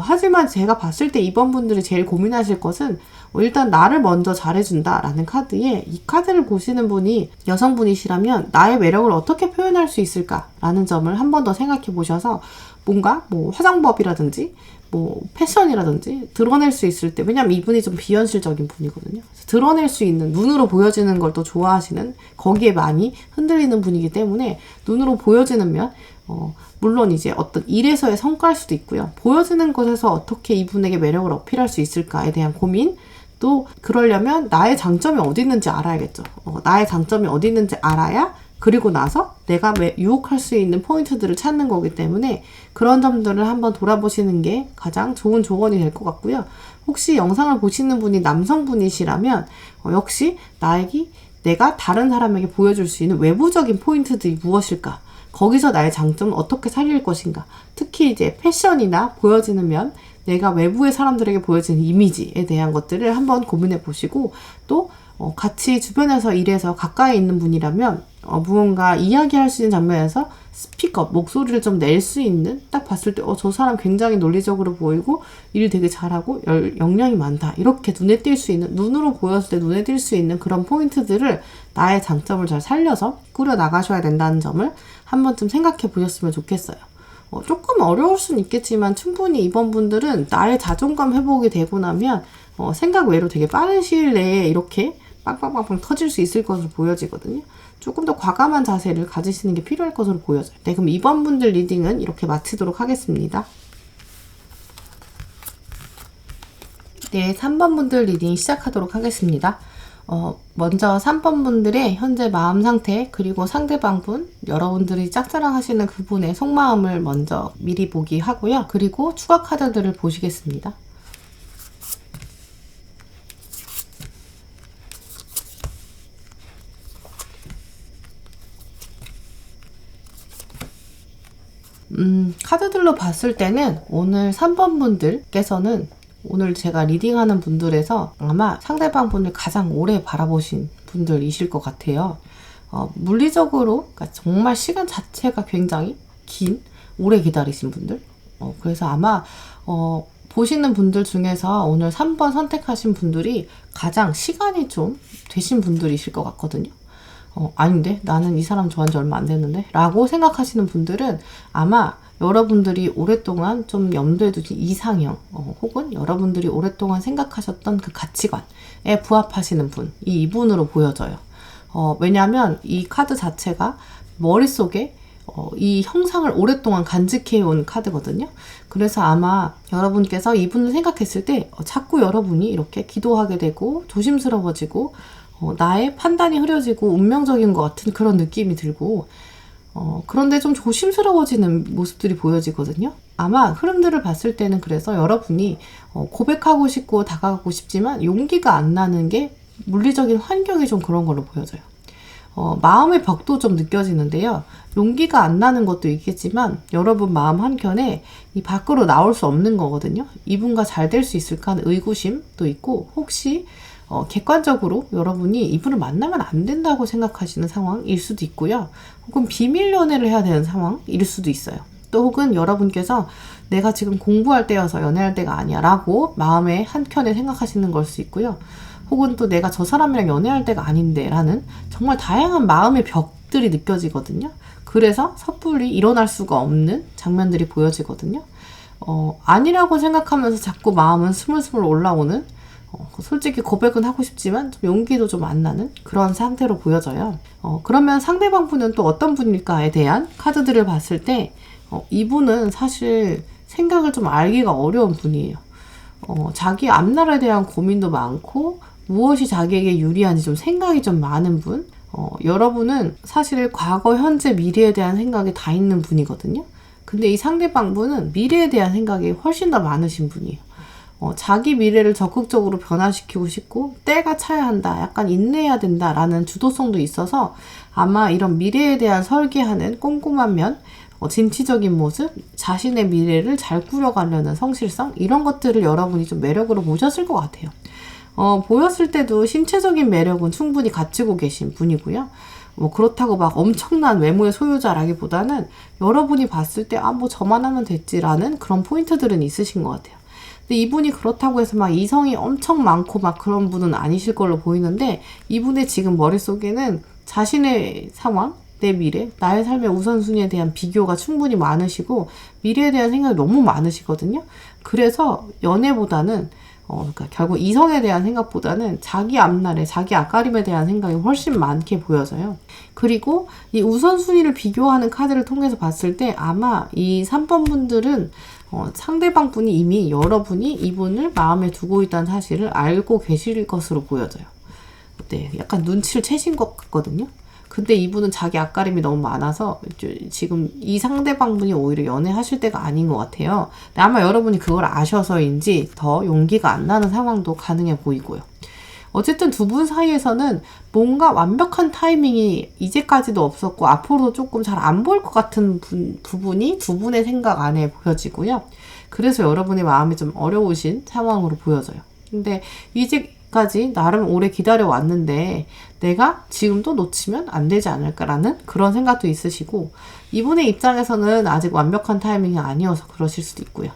하지만 제가 봤을 때 이번 분들이 제일 고민하실 것은 일단 나를 먼저 잘해준다라는 카드에 이 카드를 보시는 분이 여성분이시라면 나의 매력을 어떻게 표현할 수 있을까라는 점을 한 번 더 생각해 보셔서 뭔가 뭐 화장법이라든지 뭐 패션이라든지 드러낼 수 있을 때 왜냐면 이분이 좀 비현실적인 분이거든요. 드러낼 수 있는 눈으로 보여지는 걸 또 좋아하시는 거기에 많이 흔들리는 분이기 때문에 눈으로 보여지는 면 물론 이제 어떤 일에서의 성과일 수도 있고요. 보여지는 것에서 어떻게 이분에게 매력을 어필할 수 있을까에 대한 고민 또 그러려면 나의 장점이 어디 있는지 알아야겠죠. 나의 장점이 어디 있는지 알아야 그리고 나서 내가 유혹할 수 있는 포인트들을 찾는 거기 때문에 그런 점들을 한번 돌아보시는 게 가장 좋은 조언이 될 것 같고요. 혹시 영상을 보시는 분이 남성분이시라면 역시 내가 다른 사람에게 보여줄 수 있는 외부적인 포인트들이 무엇일까? 거기서 나의 장점을 어떻게 살릴 것인가? 특히 이제 패션이나 보여지는 면, 내가 외부의 사람들에게 보여지는 이미지에 대한 것들을 한번 고민해 보시고 또 같이 주변에서 일해서 가까이 있는 분이라면 무언가 이야기할 수 있는 장면에서 스피크업, 목소리를 좀 낼 수 있는 딱 봤을 때 저 사람 굉장히 논리적으로 보이고 일 되게 잘하고 역량이 많다. 이렇게 눈에 띌 수 있는, 눈으로 보였을 때 눈에 띌 수 있는 그런 포인트들을 나의 장점을 잘 살려서 꾸려 나가셔야 된다는 점을 한 번쯤 생각해 보셨으면 좋겠어요. 조금 어려울 수는 있겠지만 충분히 이번 분들은 나의 자존감 회복이 되고 나면 생각 외로 되게 빠른 시일 내에 이렇게 빵빵빵빵 터질 수 있을 것으로 보여지거든요. 조금 더 과감한 자세를 가지시는 게 필요할 것으로 보여져요. 네, 그럼 이번 분들 리딩은 이렇게 마치도록 하겠습니다. 네, 3번 분들 리딩 시작하도록 하겠습니다. 먼저 3번 분들의 현재 마음 상태 그리고 상대방 분, 여러분들이 짝사랑 하시는 그분의 속마음을 먼저 미리 보기 하고요. 그리고 추가 카드들을 보시겠습니다. 카드들로 봤을 때는 오늘 3번 분들께서는 오늘 제가 리딩하는 분들에서 아마 상대방 분을 가장 오래 바라보신 분들이실 것 같아요. 물리적으로 그러니까 정말 시간 자체가 굉장히 긴, 오래 기다리신 분들. 그래서 아마 보시는 분들 중에서 오늘 3번 선택하신 분들이 가장 시간이 좀 되신 분들이실 것 같거든요. 아닌데? 나는 이 사람 좋아한 지 얼마 안 됐는데? 라고 생각하시는 분들은 아마 여러분들이 오랫동안 좀 염두에 두신 이상형 혹은 여러분들이 오랫동안 생각하셨던 그 가치관에 부합하시는 분, 이분으로 보여져요. 왜냐하면 이 카드 자체가 머릿속에 이 형상을 오랫동안 간직해온 카드거든요. 그래서 아마 여러분께서 이분을 생각했을 때 자꾸 여러분이 이렇게 기도하게 되고 조심스러워지고 나의 판단이 흐려지고 운명적인 것 같은 그런 느낌이 들고 그런데 좀 조심스러워지는 모습들이 보여지거든요. 아마 흐름들을 봤을 때는 그래서 여러분이 고백하고 싶고 다가가고 싶지만 용기가 안 나는 게 물리적인 환경이 좀 그런 걸로 보여져요. 마음의 벽도 좀 느껴지는데요. 용기가 안 나는 것도 있겠지만 여러분 마음 한켠에 이 밖으로 나올 수 없는 거거든요. 이분과 잘 될 수 있을까 하는 의구심도 있고 혹시 객관적으로 여러분이 이분을 만나면 안 된다고 생각하시는 상황일 수도 있고요. 혹은 비밀 연애를 해야 되는 상황일 수도 있어요. 또 혹은 여러분께서 내가 지금 공부할 때여서 연애할 때가 아니야 라고 마음의 한켠에 생각하시는 걸 수 있고요. 혹은 또 내가 저 사람이랑 연애할 때가 아닌데 라는 정말 다양한 마음의 벽들이 느껴지거든요. 그래서 섣불리 일어날 수가 없는 장면들이 보여지거든요. 아니라고 생각하면서 자꾸 마음은 스물스물 올라오는, 솔직히 고백은 하고 싶지만 좀 용기도 좀 안 나는 그런 상태로 보여져요. 그러면 상대방 분은 또 어떤 분일까에 대한 카드들을 봤을 때 이분은 사실 생각을 좀 알기가 어려운 분이에요. 자기 앞날에 대한 고민도 많고 무엇이 자기에게 유리한지 좀 생각이 좀 많은 분. 여러분은 사실 과거, 현재, 미래에 대한 생각이 다 있는 분이거든요. 근데 이 상대방 분은 미래에 대한 생각이 훨씬 더 많으신 분이에요. 자기 미래를 적극적으로 변화시키고 싶고 때가 차야 한다, 약간 인내해야 된다라는 주도성도 있어서 아마 이런 미래에 대한 설계하는 꼼꼼한 면, 진취적인 모습, 자신의 미래를 잘 꾸려가려는 성실성, 이런 것들을 여러분이 좀 매력으로 보셨을 것 같아요. 보였을 때도 신체적인 매력은 충분히 갖추고 계신 분이고요. 그렇다고 막 엄청난 외모의 소유자라기보다는 여러분이 봤을 때 뭐 저만 하면 됐지라는 그런 포인트들은 있으신 것 같아요. 근데 이분이 그렇다고 해서 막 이성이 엄청 많고 막 그런 분은 아니실 걸로 보이는데, 이분의 지금 머릿속에는 자신의 상황, 내 미래, 나의 삶의 우선순위에 대한 비교가 충분히 많으시고 미래에 대한 생각이 너무 많으시거든요. 그래서 연애보다는 그러니까 결국 이성에 대한 생각보다는 자기 앞날에, 자기 앞가림에 대한 생각이 훨씬 많게 보여져요. 그리고 이 우선순위를 비교하는 카드를 통해서 봤을 때 아마 이 3번 분들은 상대방 분이 이미 여러분이 이분을 마음에 두고 있다는 사실을 알고 계실 것으로 보여져요. 네, 약간 눈치를 채신 것 같거든요. 근데 이분은 자기 앞가림이 너무 많아서 지금 이 상대방 분이 오히려 연애하실 때가 아닌 것 같아요. 근데 아마 여러분이 그걸 아셔서인지 더 용기가 안 나는 상황도 가능해 보이고요. 어쨌든 두 분 사이에서는 뭔가 완벽한 타이밍이 이제까지도 없었고 앞으로도 조금 잘 안 보일 것 같은 부분이 두 분의 생각 안에 보여지고요. 그래서 여러분의 마음이 좀 어려우신 상황으로 보여져요. 근데 이제까지 나름 오래 기다려 왔는데 내가 지금도 놓치면 안 되지 않을까라는 그런 생각도 있으시고, 이분의 입장에서는 아직 완벽한 타이밍이 아니어서 그러실 수도 있고요.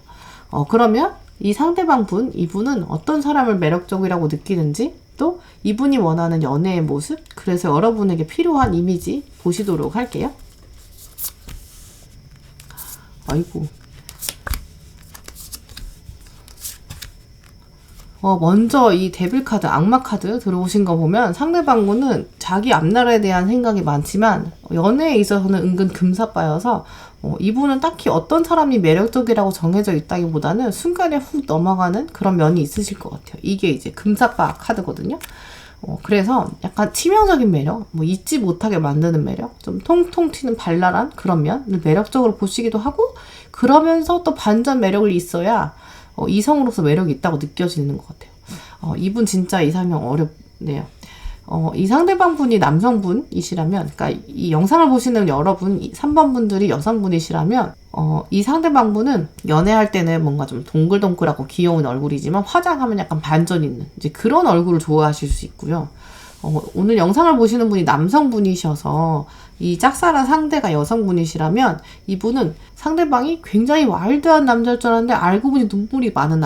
그러면 이 상대방 분, 이분은 어떤 사람을 매력적이라고 느끼는지, 또 이분이 원하는 연애의 모습, 그래서 여러분에게 필요한 이미지 보시도록 할게요. 아이고. 먼저 이 데빌 카드, 악마 카드 들어오신 거 보면 상대방 분은 자기 앞날에 대한 생각이 많지만 연애에 있어서는 은근 금사빠여서 이분은 딱히 어떤 사람이 매력적이라고 정해져 있다기보다는 순간에 훅 넘어가는 그런 면이 있으실 것 같아요. 이게 이제 금사빠 카드거든요. 그래서 약간 치명적인 매력, 잊지 못하게 만드는 매력, 좀 통통 튀는 발랄한 그런 면을 매력적으로 보시기도 하고, 그러면서 또 반전 매력이 있어야 이성으로서 매력이 있다고 느껴지는 것 같아요. 이분 진짜 이상형 어렵네요. 이 상대방 분이 남성분이시라면, 그러니까 이 영상을 보시는 여러분, 3번 분들이 여성분이시라면, 이 상대방 분은 연애할 때는 뭔가 좀 동글동글하고 귀여운 얼굴이지만 화장하면 약간 반전 있는 이제 그런 얼굴을 좋아하실 수 있고요. 오늘 영상을 보시는 분이 남성분이셔서 이 짝사랑 상대가 여성분이시라면 이분은 상대방이 굉장히 와일드한 남자일 줄 알았는데 알고 보니 눈물이 많은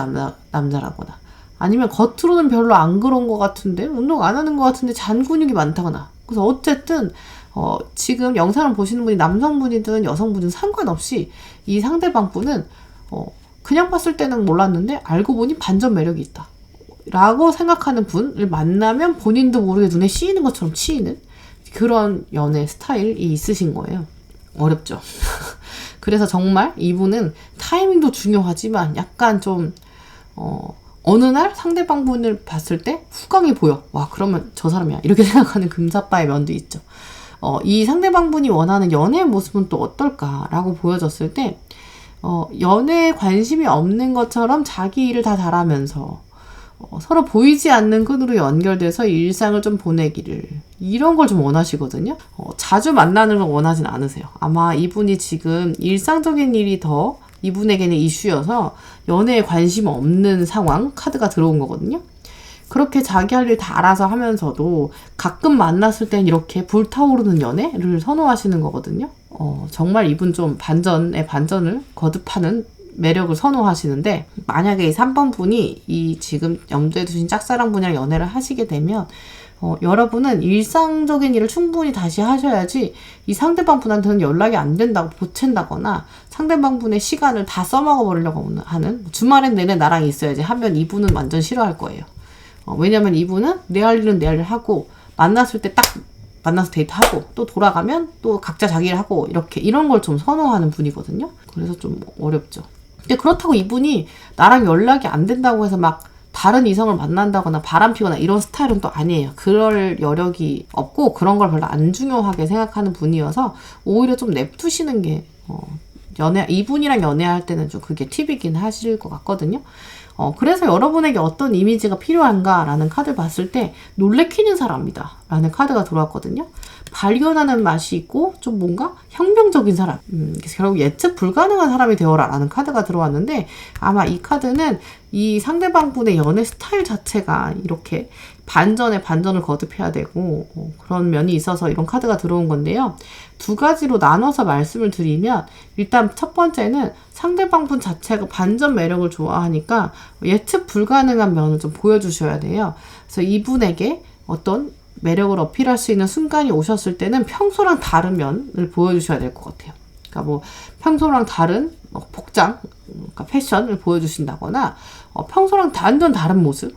남자라거나, 아니면 겉으로는 별로 안 그런 것 같은데 운동 안 하는 것 같은데 잔 근육이 많다거나. 그래서 어쨌든 지금 영상을 보시는 분이 남성분이든 여성분이든 상관없이 이 상대방 분은 그냥 봤을 때는 몰랐는데 알고 보니 반전 매력이 있다 라고 생각하는 분을 만나면 본인도 모르게 눈에 씌이는 것처럼 치이는 그런 연애 스타일이 있으신 거예요. 어렵죠. 그래서 정말 이분은 타이밍도 중요하지만 약간 좀 어느 날 상대방 분을 봤을 때 후광이 보여. 와, 그러면 저 사람이야. 이렇게 생각하는 금사빠의 면도 있죠. 이 상대방 분이 원하는 연애의 모습은 또 어떨까라고 보여졌을 때 연애에 관심이 없는 것처럼 자기 일을 다 잘하면서 서로 보이지 않는 끈으로 연결돼서 일상을 좀 보내기를, 이런 걸 좀 원하시거든요. 자주 만나는 걸 원하진 않으세요. 아마 이분이 지금 일상적인 일이 더 이분에게는 이슈여서 연애에 관심 없는 상황 카드가 들어온 거거든요. 그렇게 자기 할 일 다 알아서 하면서도 가끔 만났을 땐 이렇게 불타오르는 연애를 선호하시는 거거든요. 정말 이분 좀 반전에 반전을 거듭하는 매력을 선호하시는데, 만약에 이 3번 분이 이 지금 염두에 두신 짝사랑 분이랑 연애를 하시게 되면 여러분은 일상적인 일을 충분히 다시 하셔야지 이 상대방 분한테는 연락이 안 된다고 보챈다거나 상대방 분의 시간을 다 써먹어 버리려고 하는, 주말엔 내내 나랑 있어야지 하면 이분은 완전 싫어할 거예요. 왜냐면 이분은 내 할 일은 내 할 일 하고, 만났을 때 딱 만나서 데이트하고 또 돌아가면 또 각자 자기 일 하고, 이런 걸 좀 선호하는 분이거든요. 그래서 좀 어렵죠. 근데 그렇다고 이분이 나랑 연락이 안 된다고 해서 막 다른 이성을 만난다거나 바람피거나 이런 스타일은 또 아니에요. 그럴 여력이 없고 그런 걸 별로 안 중요하게 생각하는 분이어서 오히려 좀 냅두시는 게 이분이랑 연애할 때는 좀 그게 팁이긴 하실 것 같거든요. 그래서 여러분에게 어떤 이미지가 필요한가라는 카드를 봤을 때 놀래키는 사람이다 라는 카드가 들어왔거든요. 발견하는 맛이 있고 좀 뭔가 혁명적인 사람, 그래서 결국 예측 불가능한 사람이 되어라 라는 카드가 들어왔는데, 아마 이 카드는 이 상대방 분의 연애 스타일 자체가 이렇게 반전에 반전을 거듭해야 되고 그런 면이 있어서 이런 카드가 들어온 건데요. 두 가지로 나눠서 말씀을 드리면, 일단 첫 번째는 상대방 분 자체가 반전 매력을 좋아하니까 예측 불가능한 면을 좀 보여주셔야 돼요. 그래서 이분에게 어떤 매력을 어필할 수 있는 순간이 오셨을 때는 평소랑 다른 면을 보여주셔야 될 것 같아요. 그러니까 뭐 평소랑 다른 복장, 그러니까 패션을 보여주신다거나 평소랑 완전 다른 모습,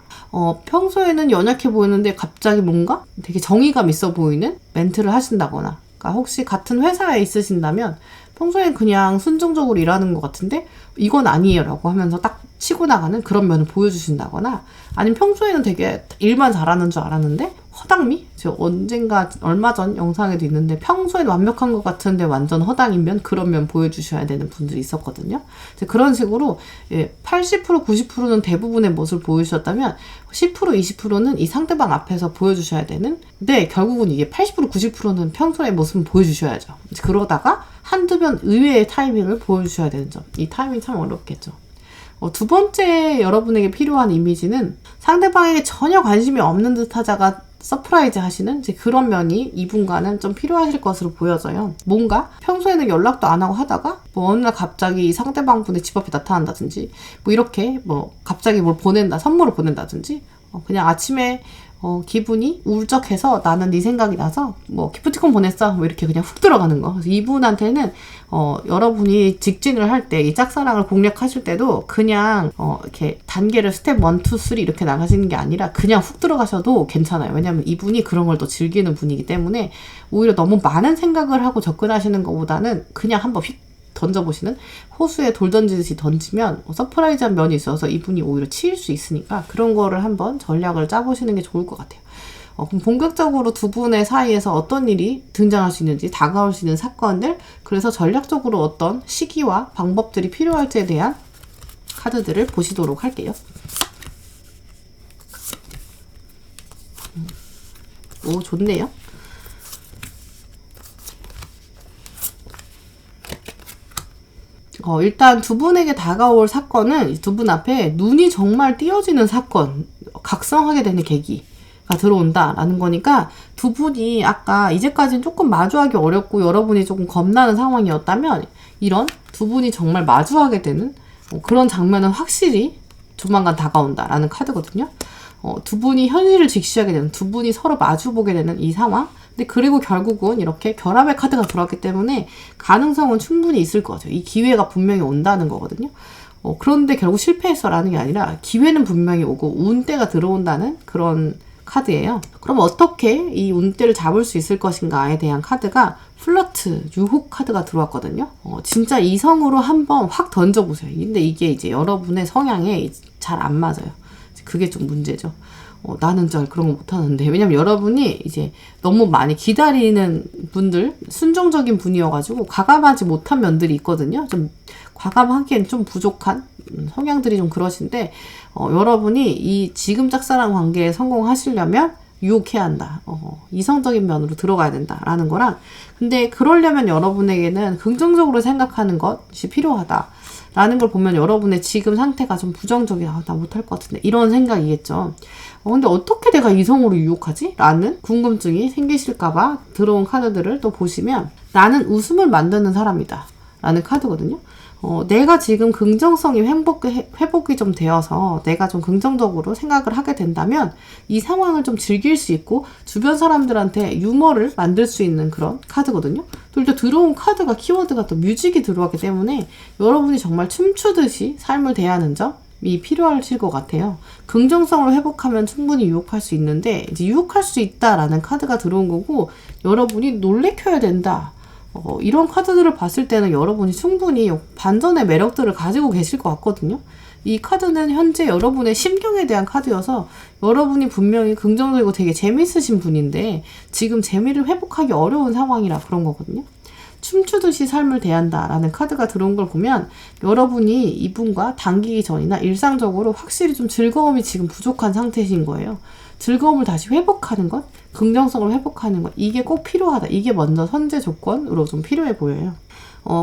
평소에는 연약해 보이는데 갑자기 뭔가 되게 정의감 있어 보이는 멘트를 하신다거나, 그러니까 혹시 같은 회사에 있으신다면 평소엔 그냥 순종적으로 일하는 것 같은데 이건 아니에요 라고 하면서 딱 치고 나가는 그런 면을 보여주신다거나, 아니면 평소에는 되게 일만 잘하는 줄 알았는데 허당미? 제가 언젠가 얼마 전 영상에도 있는데 평소엔 완벽한 것 같은데 완전 허당인 면, 그런 면 보여주셔야 되는 분들이 있었거든요. 그런 식으로 80% 90%는 대부분의 모습을 보여주셨다면 10% 20%는 이 상대방 앞에서 보여주셔야 되는, 근데 결국은 이게 80% 90%는 평소의 모습을 보여주셔야죠. 그러다가 한두 번 의외의 타이밍을 보여주셔야 되는 점, 이 타이밍 참 어렵겠죠. 두 번째 여러분에게 필요한 이미지는 상대방에게 전혀 관심이 없는 듯 하다가 서프라이즈 하시는 이제 그런 면이 이분과는 좀 필요하실 것으로 보여져요. 뭔가 평소에는 연락도 안 하고 하다가 뭐 어느 날 갑자기 상대방 분의 집 앞에 나타난다든지, 뭐 이렇게 뭐 갑자기 뭘 보낸다, 선물을 보낸다든지, 그냥 아침에 기분이 울적해서 나는 네 생각이 나서 뭐 기프티콘 보냈어, 뭐 이렇게 그냥 훅 들어가는 거. 그래서 이분한테는 여러분이 직진을 할 때, 이 짝사랑을 공략하실 때도 그냥 이렇게 단계를 스텝 1, 2, 3 이렇게 나가시는 게 아니라 그냥 훅 들어가셔도 괜찮아요. 왜냐면 이분이 그런 걸 더 즐기는 분이기 때문에 오히려 너무 많은 생각을 하고 접근하시는 것보다는 그냥 한번 휙 던져보시는, 호수에 돌 던지듯이 던지면 서프라이즈한 면이 있어서 이분이 오히려 치일 수 있으니까 그런 거를 한번 전략을 짜보시는 게 좋을 것 같아요. 그럼 본격적으로 두 분의 사이에서 어떤 일이 등장할 수 있는지, 다가올 수 있는 사건들, 그래서 전략적으로 어떤 시기와 방법들이 필요할지에 대한 카드들을 보시도록 할게요. 오, 좋네요. 일단 두 분에게 다가올 사건은 두 분 앞에 눈이 정말 띄어지는 사건, 각성하게 되는 계기가 들어온다라는 거니까, 두 분이 아까 이제까지는 조금 마주하기 어렵고 여러분이 조금 겁나는 상황이었다면 이런 두 분이 정말 마주하게 되는 그런 장면은 확실히 조만간 다가온다라는 카드거든요. 두 분이 현실을 직시하게 되는, 두 분이 서로 마주보게 되는 이 상황. 근데 그리고 결국은 이렇게 결합의 카드가 들어왔기 때문에 가능성은 충분히 있을 것 같아요. 이 기회가 분명히 온다는 거거든요. 그런데 결국 실패했어라는 게 아니라 기회는 분명히 오고 운대가 들어온다는 그런 카드예요. 그럼 어떻게 이 운대를 잡을 수 있을 것인가에 대한 카드가 플러트, 유혹 카드가 들어왔거든요. 진짜 이성으로 한번 확 던져보세요. 근데 이게 이제 여러분의 성향에 잘 안 맞아요. 그게 좀 문제죠. 나는 잘 그런 거 못하는데, 왜냐면 여러분이 이제 너무 많이 기다리는 분들, 순종적인 분이어가지고 과감하지 못한 면들이 있거든요. 좀 과감하기엔 좀 부족한 성향들이 좀 그러신데, 여러분이 이 지금 짝사랑 관계에 성공하시려면 유혹해야 한다. 이성적인 면으로 들어가야 된다라는 거랑, 근데 그러려면 여러분에게는 긍정적으로 생각하는 것이 필요하다 라는 걸 보면 여러분의 지금 상태가 좀 부정적이다. 나 못할 것 같은데, 이런 생각이겠죠. 근데 어떻게 내가 이성으로 유혹하지? 라는 궁금증이 생기실까봐 들어온 카드들을 또 보시면, 나는 웃음을 만드는 사람이다 라는 카드거든요. 내가 지금 긍정성이 회복이 좀 되어서 내가 좀 긍정적으로 생각을 하게 된다면 이 상황을 좀 즐길 수 있고 주변 사람들한테 유머를 만들 수 있는 그런 카드거든요. 또 일단 들어온 카드가 키워드가 또 뮤직이 들어왔기 때문에 여러분이 정말 춤추듯이 삶을 대하는 점이 필요하실 것 같아요. 긍정성을 회복하면 충분히 유혹할 수 있는데 이제 유혹할 수 있다라는 카드가 들어온 거고 여러분이 놀래켜야 된다. 이런 카드들을 봤을 때는 여러분이 충분히 반전의 매력들을 가지고 계실 것 같거든요. 이 카드는 현재 여러분의 심경에 대한 카드여서 여러분이 분명히 긍정적이고 되게 재밌으신 분인데 지금 재미를 회복하기 어려운 상황이라 그런 거거든요. 춤추듯이 삶을 대한다라는 카드가 들어온 걸 보면 여러분이 이분과 당기기 전이나 일상적으로 확실히 좀 즐거움이 지금 부족한 상태이신 거예요. 즐거움을 다시 회복하는 것, 긍정성을 회복하는 것, 이게 꼭 필요하다. 이게 먼저 선제 조건으로 좀 필요해 보여요.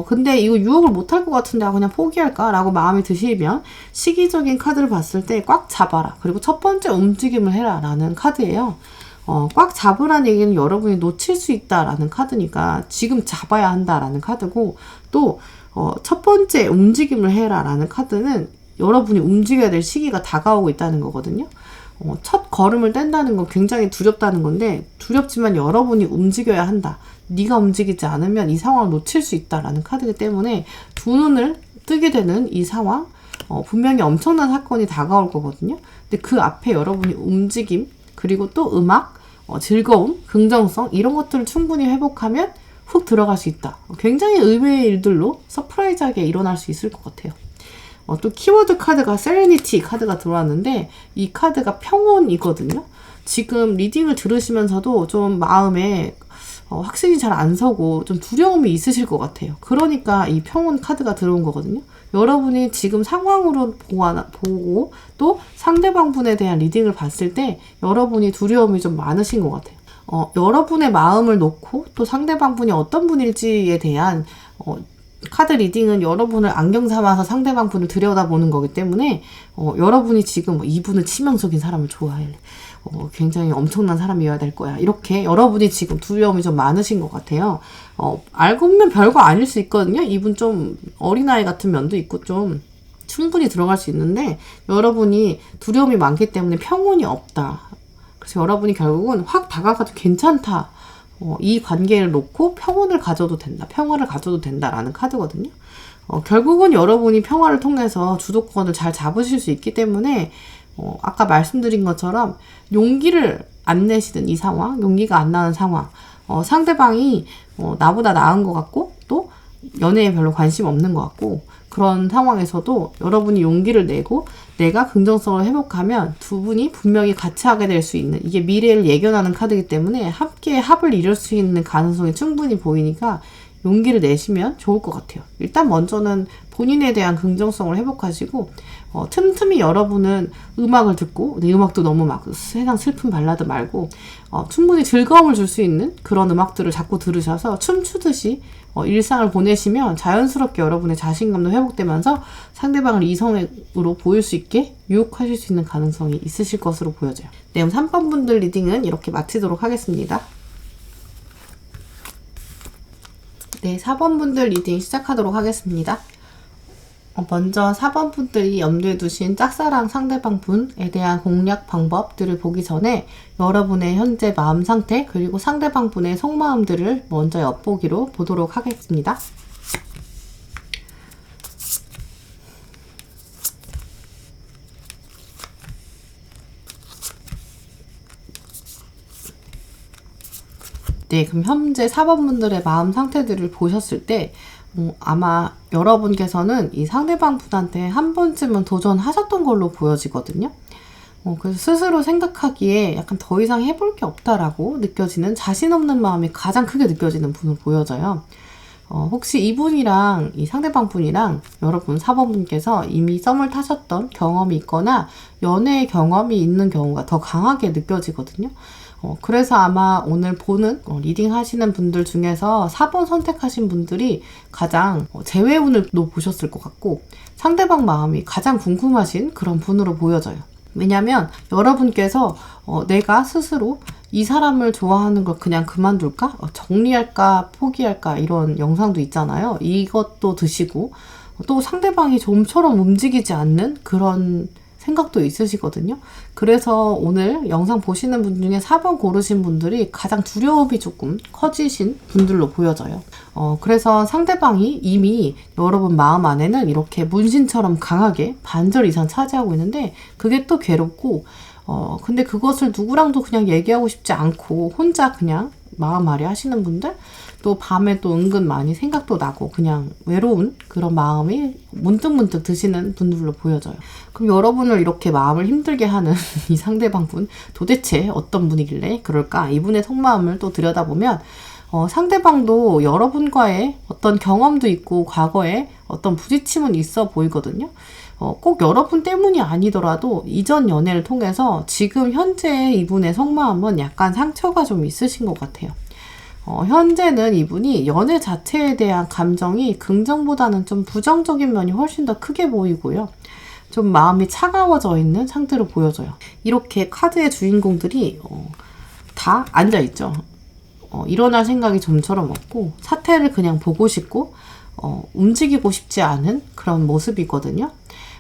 근데 이거 유혹을 못할 것 같은데 그냥 포기할까? 라고 마음이 드시면 시기적인 카드를 봤을 때 꽉 잡아라. 그리고 첫 번째 움직임을 해라. 라는 카드예요. 꽉 잡으라는 얘기는 여러분이 놓칠 수 있다라는 카드니까 지금 잡아야 한다라는 카드고 또 첫 번째 움직임을 해라 라는 카드는 여러분이 움직여야 될 시기가 다가오고 있다는 거거든요. 첫 걸음을 뗀다는 건 굉장히 두렵다는 건데 두렵지만 여러분이 움직여야 한다. 네가 움직이지 않으면 이 상황을 놓칠 수 있다라는 카드이기 때문에 두 눈을 뜨게 되는 이 상황 분명히 엄청난 사건이 다가올 거거든요. 근데 그 앞에 여러분이 움직임 그리고 또 음악, 즐거움, 긍정성 이런 것들을 충분히 회복하면 훅 들어갈 수 있다. 굉장히 의외의 일들로 서프라이즈하게 일어날 수 있을 것 같아요. 또 키워드 카드가 세레니티 카드가 들어왔는데 이 카드가 평온이거든요. 지금 리딩을 들으시면서도 좀 마음에 확신이 잘 안 서고 좀 두려움이 있으실 것 같아요. 그러니까 이 평온 카드가 들어온 거거든요. 여러분이 지금 상황으로 보고 또 상대방 분에 대한 리딩을 봤을 때 여러분이 두려움이 좀 많으신 것 같아요. 여러분의 마음을 놓고 또 상대방 분이 어떤 분일지에 대한 카드 리딩은 여러분을 안경 삼아서 상대방 분을 들여다보는 거기 때문에 여러분이 지금 이분은 치명적인 사람을 좋아해. 굉장히 엄청난 사람이어야 될 거야. 이렇게 여러분이 지금 두려움이 좀 많으신 것 같아요. 알고 보면 별거 아닐 수 있거든요. 이분 좀 어린아이 같은 면도 있고 좀 충분히 들어갈 수 있는데 여러분이 두려움이 많기 때문에 평온이 없다. 그래서 여러분이 결국은 확 다가가도 괜찮다. 이 관계를 놓고 평온을 가져도 된다. 평화를 가져도 된다라는 카드거든요. 결국은 여러분이 평화를 통해서 주도권을 잘 잡으실 수 있기 때문에 아까 말씀드린 것처럼 용기를 안 내시는 이 상황, 용기가 안 나는 상황, 상대방이 나보다 나은 것 같고 또 연애에 별로 관심 없는 것 같고 그런 상황에서도 여러분이 용기를 내고 내가 긍정성을 회복하면 두 분이 분명히 같이 하게 될 수 있는 이게 미래를 예견하는 카드이기 때문에 함께 합을 이룰 수 있는 가능성이 충분히 보이니까 용기를 내시면 좋을 것 같아요. 일단 먼저는 본인에 대한 긍정성을 회복하시고 틈틈이 여러분은 음악을 듣고 근데 음악도 너무 막 세상 슬픈 발라드 말고 충분히 즐거움을 줄 수 있는 그런 음악들을 자꾸 들으셔서 춤추듯이 일상을 보내시면 자연스럽게 여러분의 자신감도 회복되면서 상대방을 이성으로 보일 수 있게 유혹하실 수 있는 가능성이 있으실 것으로 보여져요. 네, 3번 분들 리딩은 이렇게 마치도록 하겠습니다. 네, 4번 분들 리딩 시작하도록 하겠습니다. 먼저 4번 분들이 염두에 두신 짝사랑 상대방 분에 대한 공략 방법들을 보기 전에 여러분의 현재 마음 상태 그리고 상대방 분의 속마음들을 먼저 엿보기로 보도록 하겠습니다. 네, 그럼 현재 4번 분들의 마음 상태들을 보셨을 때 아마 여러분께서는 이 상대방 분한테 한 번쯤은 도전하셨던 걸로 보여지거든요. 그래서 스스로 생각하기에 약간 더 이상 해볼 게 없다라고 느껴지는 자신 없는 마음이 가장 크게 느껴지는 분으로 보여져요. 혹시 이분이랑 이 상대방 분이랑 여러분 4번 분께서 이미 썸을 타셨던 경험이 있거나 연애 경험이 있는 경우가 더 강하게 느껴지거든요. 그래서 아마 오늘 보는 리딩 하시는 분들 중에서 4번 선택하신 분들이 가장 재회운을 보셨을 것 같고 상대방 마음이 가장 궁금하신 그런 분으로 보여져요. 왜냐면 여러분께서 내가 스스로 이 사람을 좋아하는 걸 그냥 그만둘까? 정리할까? 포기할까? 이런 영상도 있잖아요. 이것도 드시고 또 상대방이 좀처럼 움직이지 않는 그런 생각도 있으시거든요. 그래서 오늘 영상 보시는 분 중에 4번 고르신 분들이 가장 두려움이 조금 커지신 분들로 보여져요. 그래서 상대방이 이미 여러분 마음 안에는 이렇게 문신처럼 강하게 반절 이상 차지하고 있는데 그게 또 괴롭고 근데 그것을 누구랑도 그냥 얘기하고 싶지 않고 혼자 그냥 마음앓이 하시는 분들, 또 밤에 또 은근 많이 생각도 나고 그냥 외로운 그런 마음이 문득문득 드시는 분들로 보여져요. 그럼 여러분을 이렇게 마음을 힘들게 하는 이 상대방분 도대체 어떤 분이길래 그럴까? 이분의 속마음을 또 들여다보면 상대방도 여러분과의 어떤 경험도 있고 과거에 어떤 부딪힘은 있어 보이거든요. 꼭 여러분 때문이 아니더라도 이전 연애를 통해서 지금 현재 이분의 속마음은 약간 상처가 좀 있으신 것 같아요. 현재는 이분이 연애 자체에 대한 감정이 긍정보다는 좀 부정적인 면이 훨씬 더 크게 보이고요. 좀 마음이 차가워져 있는 상태로 보여져요. 이렇게 카드의 주인공들이 다 앉아있죠. 일어날 생각이 좀처럼 없고 사태를 그냥 보고 싶고 움직이고 싶지 않은 그런 모습이거든요.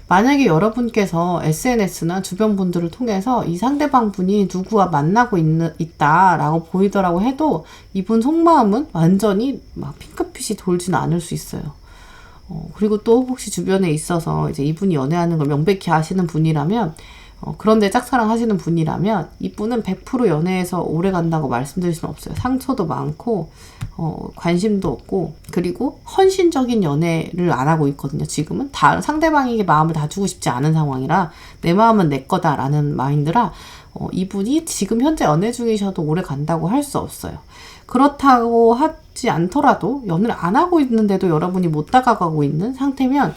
만약에 여러분께서 SNS나 주변 분들을 통해서 이 상대방 분이 누구와 만나고 있다라고 보이더라고 해도 이분 속마음은 완전히 막 핑크빛이 돌지는 않을 수 있어요. 그리고 또 혹시 주변에 있어서 이제 이분이 연애하는 걸 명백히 아시는 분이라면 그런데 짝사랑 하시는 분이라면 이분은 100% 연애에서 오래 간다고 말씀드릴 수는 없어요. 상처도 많고 관심도 없고 그리고 헌신적인 연애를 안 하고 있거든요. 지금은 상대방에게 마음을 다 주고 싶지 않은 상황이라 내 마음은 내 거다라는 마인드라 이분이 지금 현재 연애 중이셔도 오래 간다고 할 수 없어요. 그렇다고 하지 않더라도 연애를 안 하고 있는데도 여러분이 못 다가가고 있는 상태면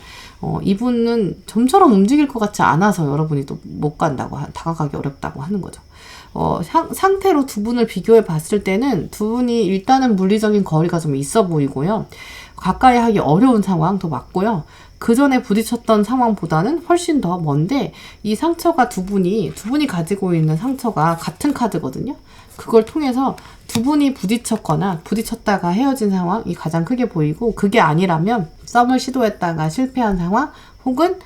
이분은 좀처럼 움직일 것 같지 않아서 여러분이 또 못 간다고 다가가기 어렵다고 하는 거죠. 상태로 두 분을 비교해 봤을 때는 두 분이 일단은 물리적인 거리가 좀 있어 보이고요. 가까이 하기 어려운 상황도 맞고요. 그 전에 부딪혔던 상황보다는 훨씬 더 먼데 이 상처가 두 분이 가지고 있는 상처가 같은 카드거든요. 그걸 통해서 두 분이 부딪혔다가 헤어진 상황이 가장 크게 보이고 그게 아니라면 썸을 시도했다가 실패한 상황 혹은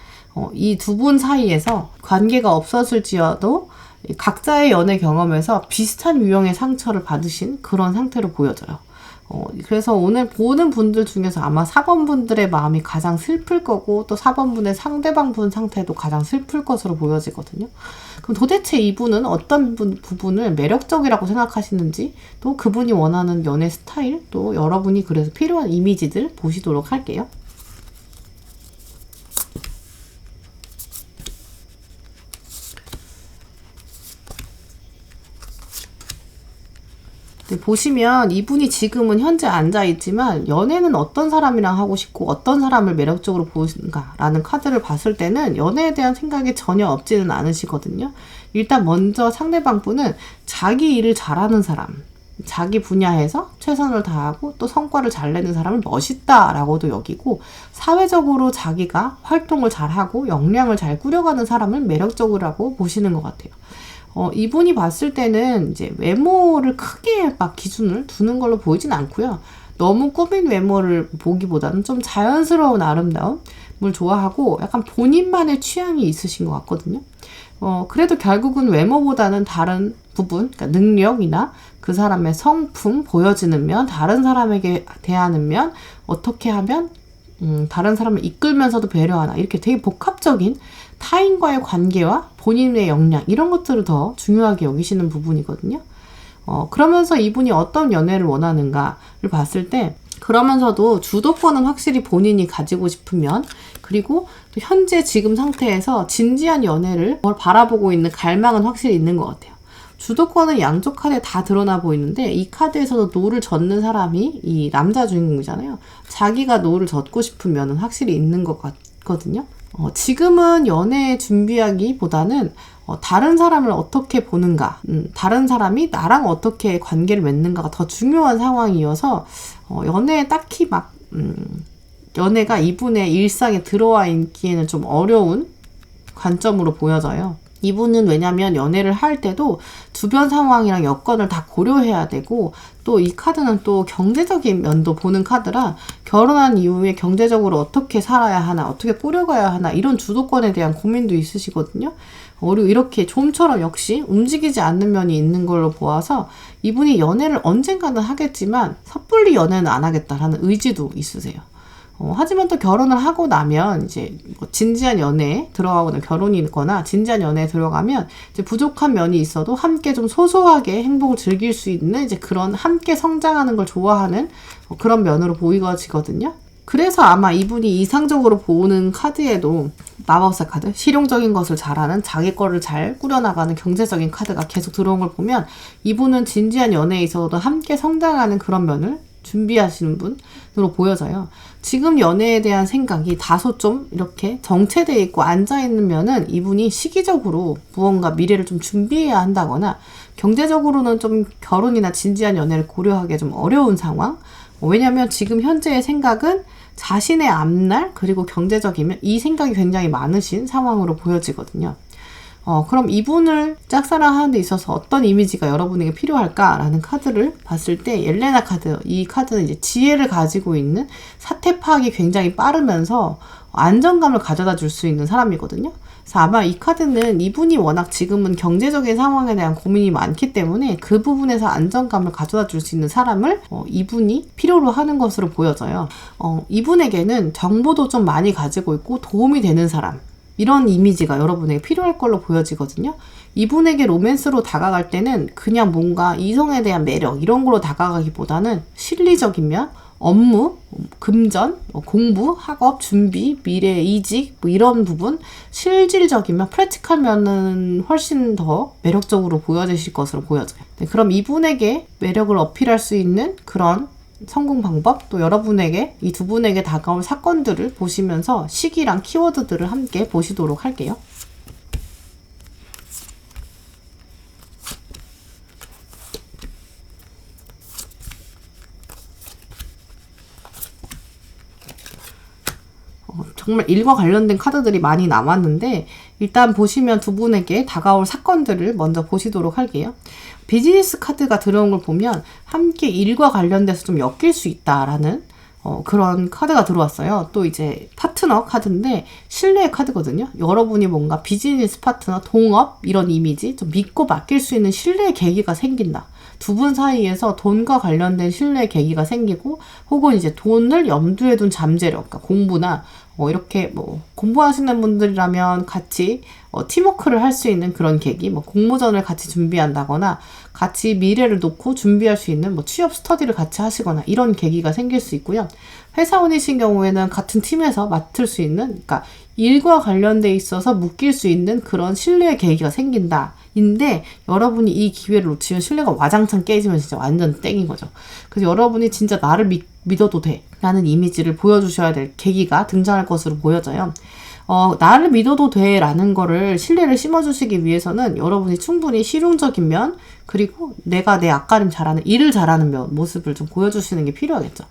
이 두 분 사이에서 관계가 없었을지어도 각자의 연애 경험에서 비슷한 유형의 상처를 받으신 그런 상태로 보여져요. 그래서 오늘 보는 분들 중에서 아마 4번 분들의 마음이 가장 슬플 거고 또 4번 분의 상대방 분 상태도 가장 슬플 것으로 보여지거든요. 그럼 도대체 이분은 어떤 부분을 매력적이라고 생각하시는지 또 그분이 원하는 연애 스타일 또 여러분이 그래서 필요한 이미지들 보시도록 할게요. 보시면 이분이 지금은 현재 앉아있지만 연애는 어떤 사람이랑 하고 싶고 어떤 사람을 매력적으로 보는가 라는 카드를 봤을 때는 연애에 대한 생각이 전혀 없지는 않으시거든요. 일단 먼저 상대방 분은 자기 일을 잘하는 사람, 자기 분야에서 최선을 다하고 또 성과를 잘 내는 사람을 멋있다라고도 여기고 사회적으로 자기가 활동을 잘하고 역량을 잘 꾸려가는 사람을 매력적이라고 보시는 것 같아요. 이분이 봤을 때는 이제 외모를 크게 막 기준을 두는 걸로 보이진 않고요. 너무 꾸민 외모를 보기보다는 좀 자연스러운 아름다움을 좋아하고 약간 본인만의 취향이 있으신 것 같거든요. 그래도 결국은 외모보다는 다른 부분, 그러니까 능력이나 그 사람의 성품, 보여지는 면, 다른 사람에게 대하는 면, 어떻게 하면 다른 사람을 이끌면서도 배려하나 이렇게 되게 복합적인 타인과의 관계와 본인의 역량 이런 것들을 더 중요하게 여기시는 부분이거든요. 그러면서 이분이 어떤 연애를 원하는가를 봤을 때 그러면서도 주도권은 확실히 본인이 가지고 싶으면 그리고 또 현재 지금 상태에서 진지한 연애를 바라보고 있는 갈망은 확실히 있는 것 같아요. 주도권은 양쪽 카드에 다 드러나 보이는데 이 카드에서도 노를 젓는 사람이 이 남자 주인공이잖아요. 자기가 노를 젓고 싶은 면은 확실히 있는 것 같거든요. 지금은 연애 준비하기보다는 다른 사람을 어떻게 보는가, 다른 사람이 나랑 어떻게 관계를 맺는가가 더 중요한 상황이어서 연애에 딱히 막 연애가 이분의 일상에 들어와 있기에는 좀 어려운 관점으로 보여져요. 이분은 왜냐면 연애를 할 때도 주변 상황이랑 여건을 다 고려해야 되고, 또 이 카드는 또 경제적인 면도 보는 카드라 결혼한 이후에 경제적으로 어떻게 살아야 하나, 어떻게 꾸려가야 하나, 이런 주도권에 대한 고민도 있으시거든요. 그리고 이렇게 좀처럼 역시 움직이지 않는 면이 있는 걸로 보아서 이분이 연애를 언젠가는 하겠지만 섣불리 연애는 안 하겠다라는 의지도 있으세요. 하지만 또 결혼을 하고 나면 이제 뭐 진지한 연애에 들어가거나 결혼이거나 진지한 연애에 들어가면 이제 부족한 면이 있어도 함께 좀 소소하게 행복을 즐길 수 있는 이제 그런 함께 성장하는 걸 좋아하는 그런 면으로 보이거든요. 그래서 아마 이분이 이상적으로 보는 카드에도 마법사 카드, 실용적인 것을 잘하는, 자기 거를 잘 꾸려나가는 경제적인 카드가 계속 들어온 걸 보면 이분은 진지한 연애에 있어서도 함께 성장하는 그런 면을 준비하시는 분으로 보여져요. 지금 연애에 대한 생각이 다소 좀 이렇게 정체되어 있고 앉아있는 면은 이분이 시기적으로 무언가 미래를 좀 준비해야 한다거나 경제적으로는 좀 결혼이나 진지한 연애를 고려하기 좀 어려운 상황. 왜냐면 지금 현재의 생각은 자신의 앞날 그리고 경제적이면 이 생각이 굉장히 많으신 상황으로 보여지거든요. 그럼 이분을 짝사랑하는 데 있어서 어떤 이미지가 여러분에게 필요할까라는 카드를 봤을 때 옐레나 카드, 이 카드는 이제 지혜를 가지고 있는, 사태 파악이 굉장히 빠르면서 안정감을 가져다 줄 수 있는 사람이거든요. 그래서 아마 이 카드는 이분이 워낙 지금은 경제적인 상황에 대한 고민이 많기 때문에 그 부분에서 안정감을 가져다 줄 수 있는 사람을 이분이 필요로 하는 것으로 보여져요. 이분에게는 정보도 좀 많이 가지고 있고 도움이 되는 사람, 이런 이미지가 여러분에게 필요할 걸로 보여지거든요. 이분에게 로맨스로 다가갈 때는 그냥 뭔가 이성에 대한 매력 이런 걸로 다가가기보다는 실리적인 면, 업무, 금전, 공부, 학업, 준비, 미래, 이직 뭐 이런 부분, 실질적이면 프랙티컬 면은 훨씬 더 매력적으로 보여지실 것으로 보여져요. 네, 그럼 이분에게 매력을 어필할 수 있는 그런 성공 방법, 또 여러분에게 이 두 분에게 다가올 사건들을 보시면서 시기랑 키워드들을 함께 보시도록 할게요. 정말 일과 관련된 카드들이 많이 남았는데 일단 보시면 두 분에게 다가올 사건들을 먼저 보시도록 할게요. 비즈니스 카드가 들어온 걸 보면 함께 일과 관련돼서 좀 엮일 수 있다라는 그런 카드가 들어왔어요. 또 이제 파트너 카드인데 신뢰의 카드거든요. 여러분이 뭔가 비즈니스 파트너, 동업 이런 이미지, 좀 믿고 맡길 수 있는 신뢰의 계기가 생긴다. 두 분 사이에서 돈과 관련된 신뢰의 계기가 생기고, 혹은 이제 돈을 염두에 둔 잠재력, 그러니까 공부나 이렇게 뭐 공부하시는 분들이라면 같이 팀워크를 할 수 있는 그런 계기, 뭐 공모전을 같이 준비한다거나 같이 미래를 놓고 준비할 수 있는 뭐 취업 스터디를 같이 하시거나 이런 계기가 생길 수 있고요. 회사원이신 경우에는 같은 팀에서 맡을 수 있는, 그러니까 일과 관련돼 있어서 묶일 수 있는 그런 신뢰의 계기가 생긴다. 인데 여러분이 이 기회를 놓치면 신뢰가 와장창 깨지면 진짜 완전 땡인 거죠. 그래서 여러분이 진짜 나를 믿어도 돼 라는 이미지를 보여주셔야 될 계기가 등장할 것으로 보여져요. 나를 믿어도 돼 라는 거를, 신뢰를 심어주시기 위해서는 여러분이 충분히 실용적인 면, 그리고 내가 내 앞가림 잘하는, 일을 잘하는 모습을 좀 보여주시는 게 필요하겠죠.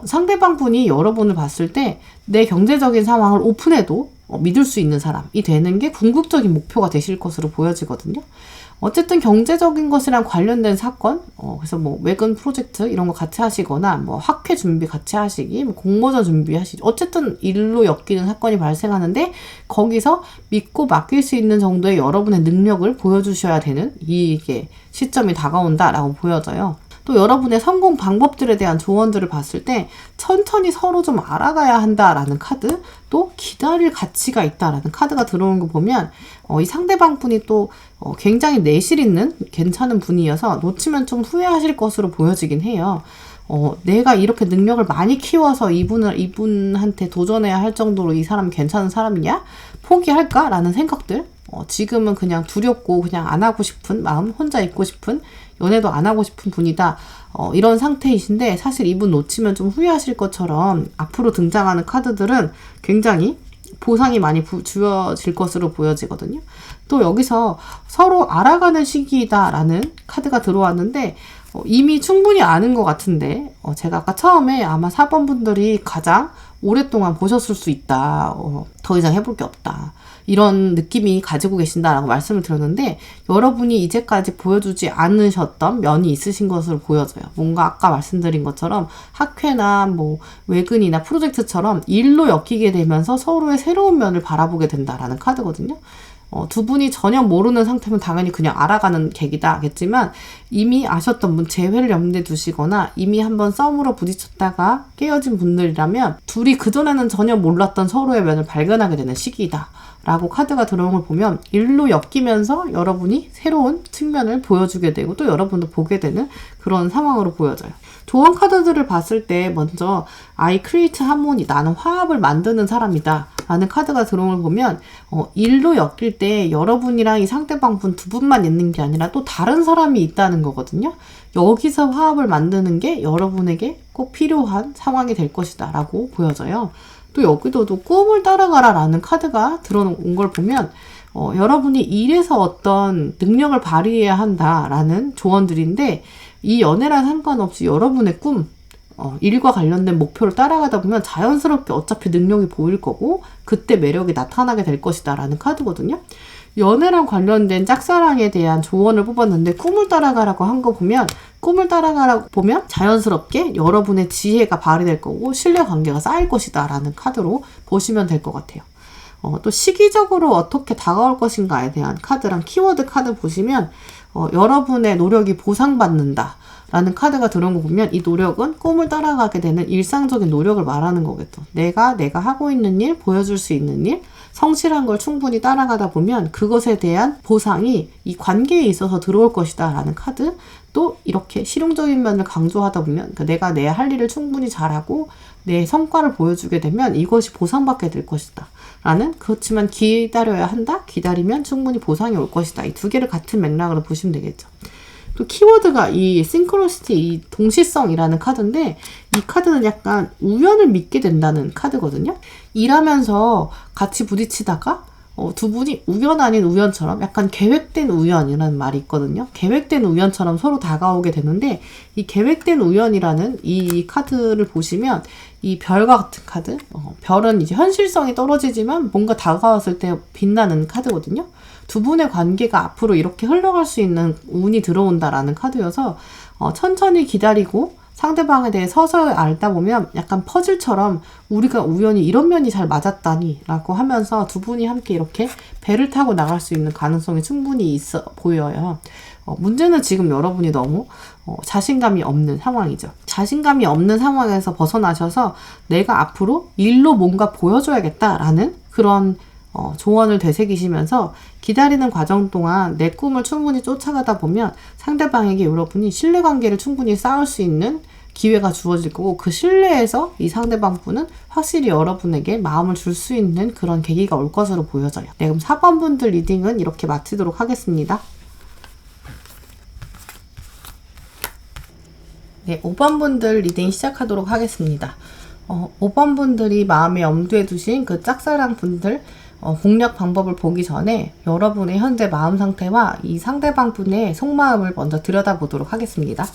상대방 분이 여러분을 봤을 때 내 경제적인 상황을 오픈해도 믿을 수 있는 사람이 되는 게 궁극적인 목표가 되실 것으로 보여지거든요. 어쨌든 경제적인 것이랑 관련된 사건, 그래서 뭐 외근 프로젝트 이런 거 같이 하시거나, 뭐 학회 준비 같이 하시기, 뭐 공모전 준비하시기, 어쨌든 일로 엮이는 사건이 발생하는데 거기서 믿고 맡길 수 있는 정도의 여러분의 능력을 보여주셔야 되는 이게 시점이 다가온다라고 보여져요. 또 여러분의 성공 방법들에 대한 조언들을 봤을 때 천천히 서로 좀 알아가야 한다라는 카드, 또 기다릴 가치가 있다라는 카드가 들어오는 거 보면 이 상대방 분이 또 굉장히 내실 있는 괜찮은 분이어서 놓치면 좀 후회하실 것으로 보여지긴 해요. 내가 이렇게 능력을 많이 키워서 이분한테 도전해야 할 정도로 이 사람 괜찮은 사람이냐? 포기할까? 라는 생각들. 지금은 그냥 두렵고 그냥 안 하고 싶은 마음, 혼자 있고 싶은, 연애도 안 하고 싶은 분이다. 이런 상태이신데 사실 이분 놓치면 좀 후회하실 것처럼 앞으로 등장하는 카드들은 굉장히 보상이 많이 주어질 것으로 보여지거든요. 또 여기서 서로 알아가는 시기이다라는 카드가 들어왔는데 이미 충분히 아는 것 같은데 제가 아까 처음에 아마 4번 분들이 가장 오랫동안 보셨을 수 있다. 더 이상 해볼 게 없다. 이런 느낌이 가지고 계신다라고 말씀을 드렸는데 여러분이 이제까지 보여주지 않으셨던 면이 있으신 것으로 보여져요. 뭔가 아까 말씀드린 것처럼 학회나 뭐 외근이나 프로젝트처럼 일로 엮이게 되면서 서로의 새로운 면을 바라보게 된다라는 카드거든요. 두 분이 전혀 모르는 상태면 당연히 그냥 알아가는 계기다겠지만 이미 아셨던 분, 재회를 염두에 두시거나 이미 한번 썸으로 부딪혔다가 깨어진 분들이라면 둘이 그전에는 전혀 몰랐던 서로의 면을 발견하게 되는 시기이다 라고 카드가 들어온 걸 보면 일로 엮이면서 여러분이 새로운 측면을 보여주게 되고 또 여러분도 보게 되는 그런 상황으로 보여져요. 조언 카드들을 봤을 때 먼저 I create harmony, 나는 화합을 만드는 사람이다 라는 카드가 들어온 걸 보면 일로 엮일 때 여러분이랑 이 상대방 분 두 분만 있는 게 아니라 또 다른 사람이 있다는 거거든요. 여기서 화합을 만드는 게 여러분에게 꼭 필요한 상황이 될 것이다 라고 보여져요. 또 여기도 꿈을 따라가라 라는 카드가 들어온 걸 보면 여러분이 일에서 어떤 능력을 발휘해야 한다라는 조언들인데 이 연애랑 상관없이 여러분의 꿈, 일과 관련된 목표를 따라가다 보면 자연스럽게 어차피 능력이 보일 거고 그때 매력이 나타나게 될 것이다 라는 카드거든요. 연애랑 관련된 짝사랑에 대한 조언을 뽑았는데 꿈을 따라가라고 한 거 보면 꿈을 따라가라고 보면 자연스럽게 여러분의 지혜가 발휘될 거고 신뢰관계가 쌓일 것이다 라는 카드로 보시면 될 것 같아요. 또 시기적으로 어떻게 다가올 것인가에 대한 카드랑 키워드 카드 보시면 여러분의 노력이 보상받는다 라는 카드가 들어온 거 보면 이 노력은 꿈을 따라가게 되는 일상적인 노력을 말하는 거겠죠. 내가 하고 있는 일, 보여줄 수 있는 일, 성실한 걸 충분히 따라가다 보면 그것에 대한 보상이 이 관계에 있어서 들어올 것이다 라는 카드. 또 이렇게 실용적인 면을 강조하다 보면 내가 내 할 일을 충분히 잘하고 내 성과를 보여주게 되면 이것이 보상받게 될 것이다 라는, 그렇지만 기다려야 한다, 기다리면 충분히 보상이 올 것이다, 이 두 개를 같은 맥락으로 보시면 되겠죠. 또 키워드가 이 싱크로시티, 이 동시성이라는 카드인데 이 카드는 약간 우연을 믿게 된다는 카드거든요. 일하면서 같이 부딪히다가 두 분이 우연 아닌 우연처럼 약간 계획된 우연이라는 말이 있거든요. 계획된 우연처럼 서로 다가오게 되는데 이 계획된 우연이라는 이 카드를 보시면 이 별과 같은 카드, 별은 이제 현실성이 떨어지지만 뭔가 다가왔을 때 빛나는 카드거든요. 두 분의 관계가 앞으로 이렇게 흘러갈 수 있는 운이 들어온다라는 카드여서 천천히 기다리고 상대방에 대해 서서히 알다 보면 약간 퍼즐처럼 우리가 우연히 이런 면이 잘 맞았다니 라고 하면서 두 분이 함께 이렇게 배를 타고 나갈 수 있는 가능성이 충분히 있어 보여요. 문제는 지금 여러분이 너무 자신감이 없는 상황이죠. 자신감이 없는 상황에서 벗어나셔서 내가 앞으로 일로 뭔가 보여줘야겠다라는 그런 조언을 되새기시면서 기다리는 과정 동안 내 꿈을 충분히 쫓아가다 보면 상대방에게 여러분이 신뢰관계를 충분히 쌓을 수 있는 기회가 주어질 거고 그 신뢰에서 이 상대방 분은 확실히 여러분에게 마음을 줄 수 있는 그런 계기가 올 것으로 보여져요. 네, 그럼 4번 분들 리딩은 이렇게 마치도록 하겠습니다. 네, 5번 분들 리딩 시작하도록 하겠습니다. 5번 분들이 마음에 염두에 두신 그 짝사랑 분들 공략 방법을 보기 전에 여러분의 현재 마음 상태와 이 상대방 분의 속마음을 먼저 들여다보도록 하겠습니다.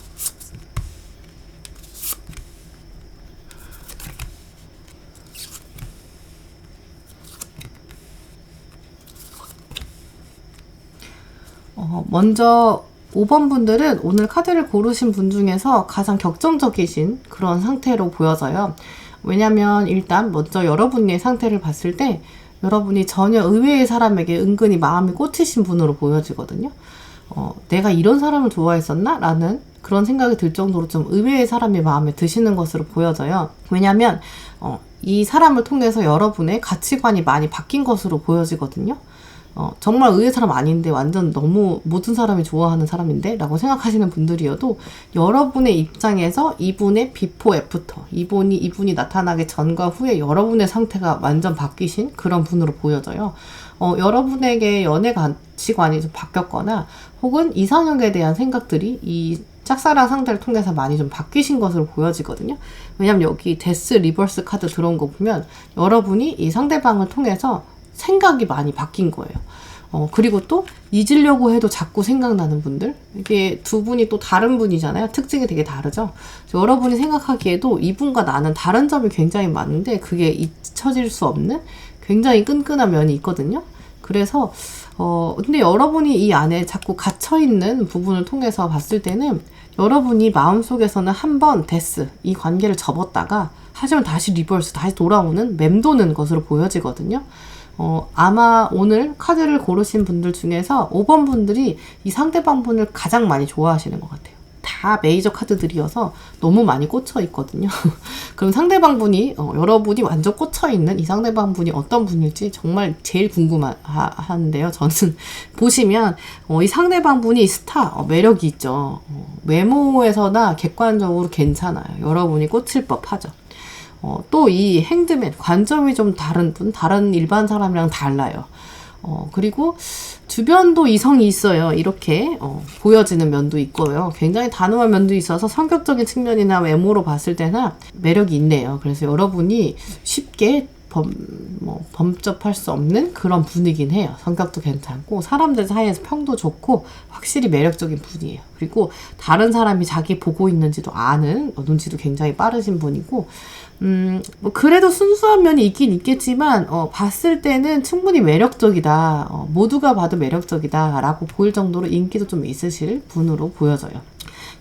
먼저 5번 분들은 오늘 카드를 고르신 분 중에서 가장 격정적이신 그런 상태로 보여져요. 왜냐면 일단 먼저 여러분의 상태를 봤을 때 여러분이 전혀 의외의 사람에게 은근히 마음이 꽂히신 분으로 보여지거든요. 내가 이런 사람을 좋아했었나? 라는 그런 생각이 들 정도로 좀 의외의 사람이 마음에 드시는 것으로 보여져요. 왜냐면 이 사람을 통해서 여러분의 가치관이 많이 바뀐 것으로 보여지거든요. 정말 의외의 사람 아닌데 완전 너무 모든 사람이 좋아하는 사람인데 라고 생각하시는 분들이어도 여러분의 입장에서 이분의 비포 애프터, 이분이 나타나기 전과 후에 여러분의 상태가 완전 바뀌신 그런 분으로 보여져요. 여러분에게 연애 가치관이 좀 바뀌었거나 혹은 이상형에 대한 생각들이 이 짝사랑 상대를 통해서 많이 좀 바뀌신 것으로 보여지거든요. 왜냐면 여기 데스 리버스 카드 들어온 거 보면 여러분이 이 상대방을 통해서 생각이 많이 바뀐 거예요. 그리고 또 잊으려고 해도 자꾸 생각나는 분들. 이게 두 분이 또 다른 분이잖아요. 특징이 되게 다르죠. 여러분이 생각하기에도 이분과 나는 다른 점이 굉장히 많은데 그게 잊혀질 수 없는 굉장히 끈끈한 면이 있거든요. 그래서 근데 여러분이 이 안에 자꾸 갇혀있는 부분을 통해서 봤을 때는 여러분이 마음속에서는 한번 데스, 이 관계를 접었다가 하지만 다시 리버스, 다시 돌아오는 맴도는 것으로 보여지거든요. 아마 오늘 카드를 고르신 분들 중에서 5번 분들이 이 상대방 분을 가장 많이 좋아하시는 것 같아요. 다 메이저 카드들이어서 너무 많이 꽂혀 있거든요. 그럼 상대방 분이 여러분이 완전 꽂혀 있는 이 상대방 분이 어떤 분일지 정말 제일 궁금한데요. 저는 보시면 이 상대방 분이 스타 매력이 있죠. 외모에서나 객관적으로 괜찮아요. 여러분이 꽂힐 법하죠. 또 이 행드맨 관점이 좀 다른 분, 다른 일반 사람이랑 달라요. 그리고 주변도 이성이 있어요. 이렇게 보여지는 면도 있고요. 굉장히 단호한 면도 있어서 성격적인 측면이나 외모로 봤을 때나 매력이 있네요. 그래서 여러분이 쉽게 범접할 수 없는 그런 분이긴 해요. 성격도 괜찮고 사람들 사이에서 평도 좋고 확실히 매력적인 분이에요. 그리고 다른 사람이 자기 보고 있는지도 아는 눈치도 굉장히 빠르신 분이고 그래도 순수한 면이 있긴 있겠지만 봤을 때는 충분히 매력적이다. 모두가 봐도 매력적이다 라고 보일 정도로 인기도 좀 있으실 분으로 보여져요.